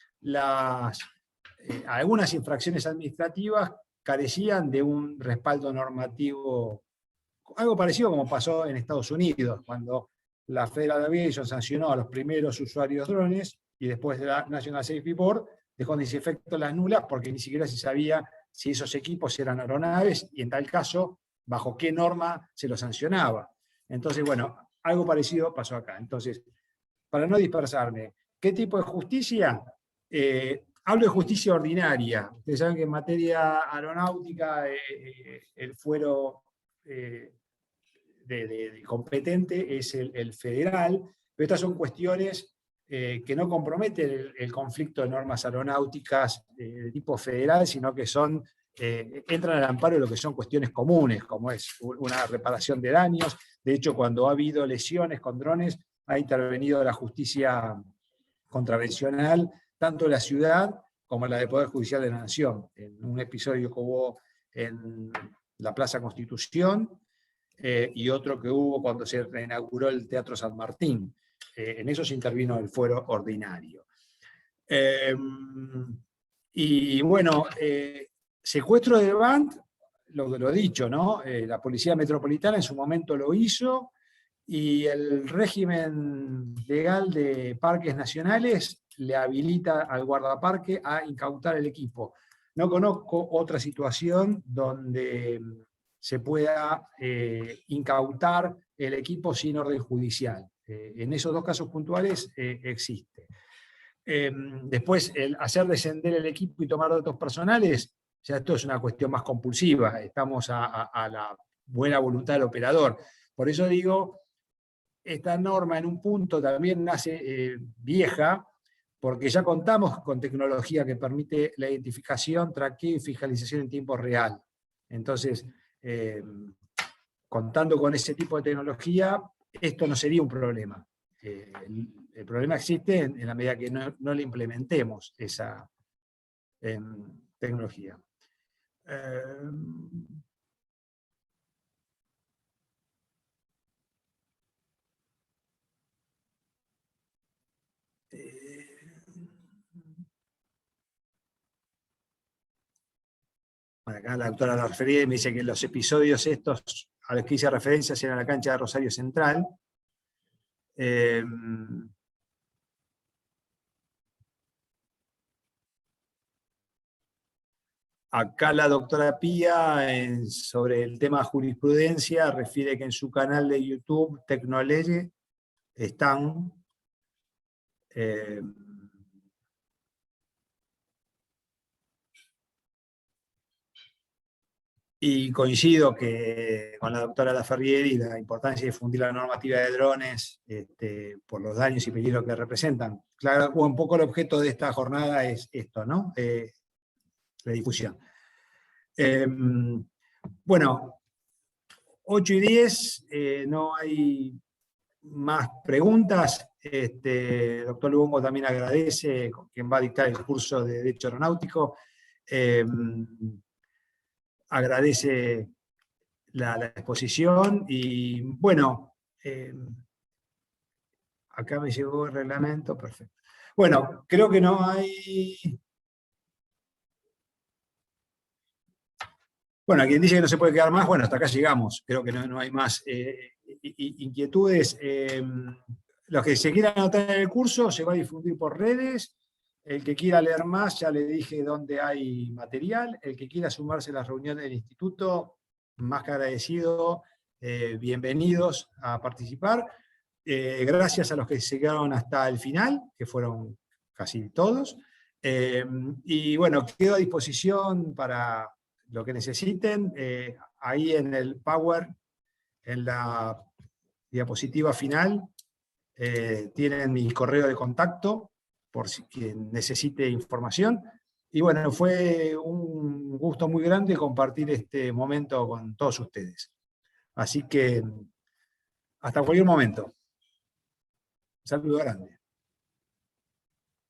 S1: algunas infracciones administrativas carecían de un respaldo normativo, algo parecido como pasó en Estados Unidos, cuando la Federal Aviation sancionó a los primeros usuarios drones y después de la National Safety Board dejó sin efecto las nulas porque ni siquiera se sabía si esos equipos eran aeronaves y en tal caso bajo qué norma se los sancionaba. Entonces, bueno, algo parecido pasó acá. Entonces, para no dispersarme, ¿qué tipo de justicia? Hablo de justicia ordinaria. Ustedes saben que en materia aeronáutica el fuero competente es el federal, pero estas son cuestiones que no comprometen el conflicto de normas aeronáuticas de tipo federal, sino que son entran al amparo de lo que son cuestiones comunes, como es una reparación de daños. De hecho, cuando ha habido lesiones con drones, ha intervenido la justicia contravencional, tanto la ciudad como la del Poder Judicial de la Nación. En un episodio que hubo en la Plaza Constitución, y otro que hubo cuando se reinauguró el Teatro San Martín. En eso se intervino el fuero ordinario. Y bueno, secuestro de band, lo dicho, ¿no? La Policía Metropolitana en su momento lo hizo, y el régimen legal de parques nacionales le habilita al guardaparque a incautar el equipo. No conozco otra situación donde se pueda incautar el equipo sin orden judicial. En esos dos casos puntuales existe. Después, el hacer descender el equipo y tomar datos personales, ya esto es una cuestión más compulsiva, estamos a la buena voluntad del operador. Por eso digo, esta norma en un punto también nace vieja, porque ya contamos con tecnología que permite la identificación, traqueo y fiscalización en tiempo real. Entonces, contando con ese tipo de tecnología, esto no sería un problema. El problema existe en la medida que no le implementemos esa tecnología. Bueno, acá la doctora Darferiede me dice que los episodios estos a los que hice referencia eran la cancha de Rosario Central. Acá la doctora Pía, sobre el tema jurisprudencia, refiere que en su canal de YouTube, Tecnoleye, están... y coincido con la doctora Laferrieri la importancia de difundir la normativa de drones por los daños y peligros que representan. Claro, un poco el objeto de esta jornada es esto, ¿no? La difusión. Bueno, 8:10, no hay más preguntas. Doctor Luongo también agradece, quien va a dictar el curso de Derecho Aeronáutico. Agradece la exposición y bueno, acá me llegó el reglamento, perfecto. Bueno, creo que no hay... Bueno, a quien dice que no se puede quedar más, bueno, hasta acá llegamos, creo que no hay más inquietudes. Los que se quieran anotar en el curso se va a difundir por redes. El que quiera leer más, ya le dije dónde hay material. El que quiera sumarse a las reuniones del instituto, más que agradecido, bienvenidos a participar. Gracias a los que se quedaron hasta el final, que fueron casi todos. Y bueno, quedo a disposición para lo que necesiten. Ahí en el Power, en la diapositiva final, tienen mi correo de contacto, por si quien necesite información. Y bueno, fue un gusto muy grande compartir este momento con todos ustedes. Así que hasta cualquier momento. Un saludo grande.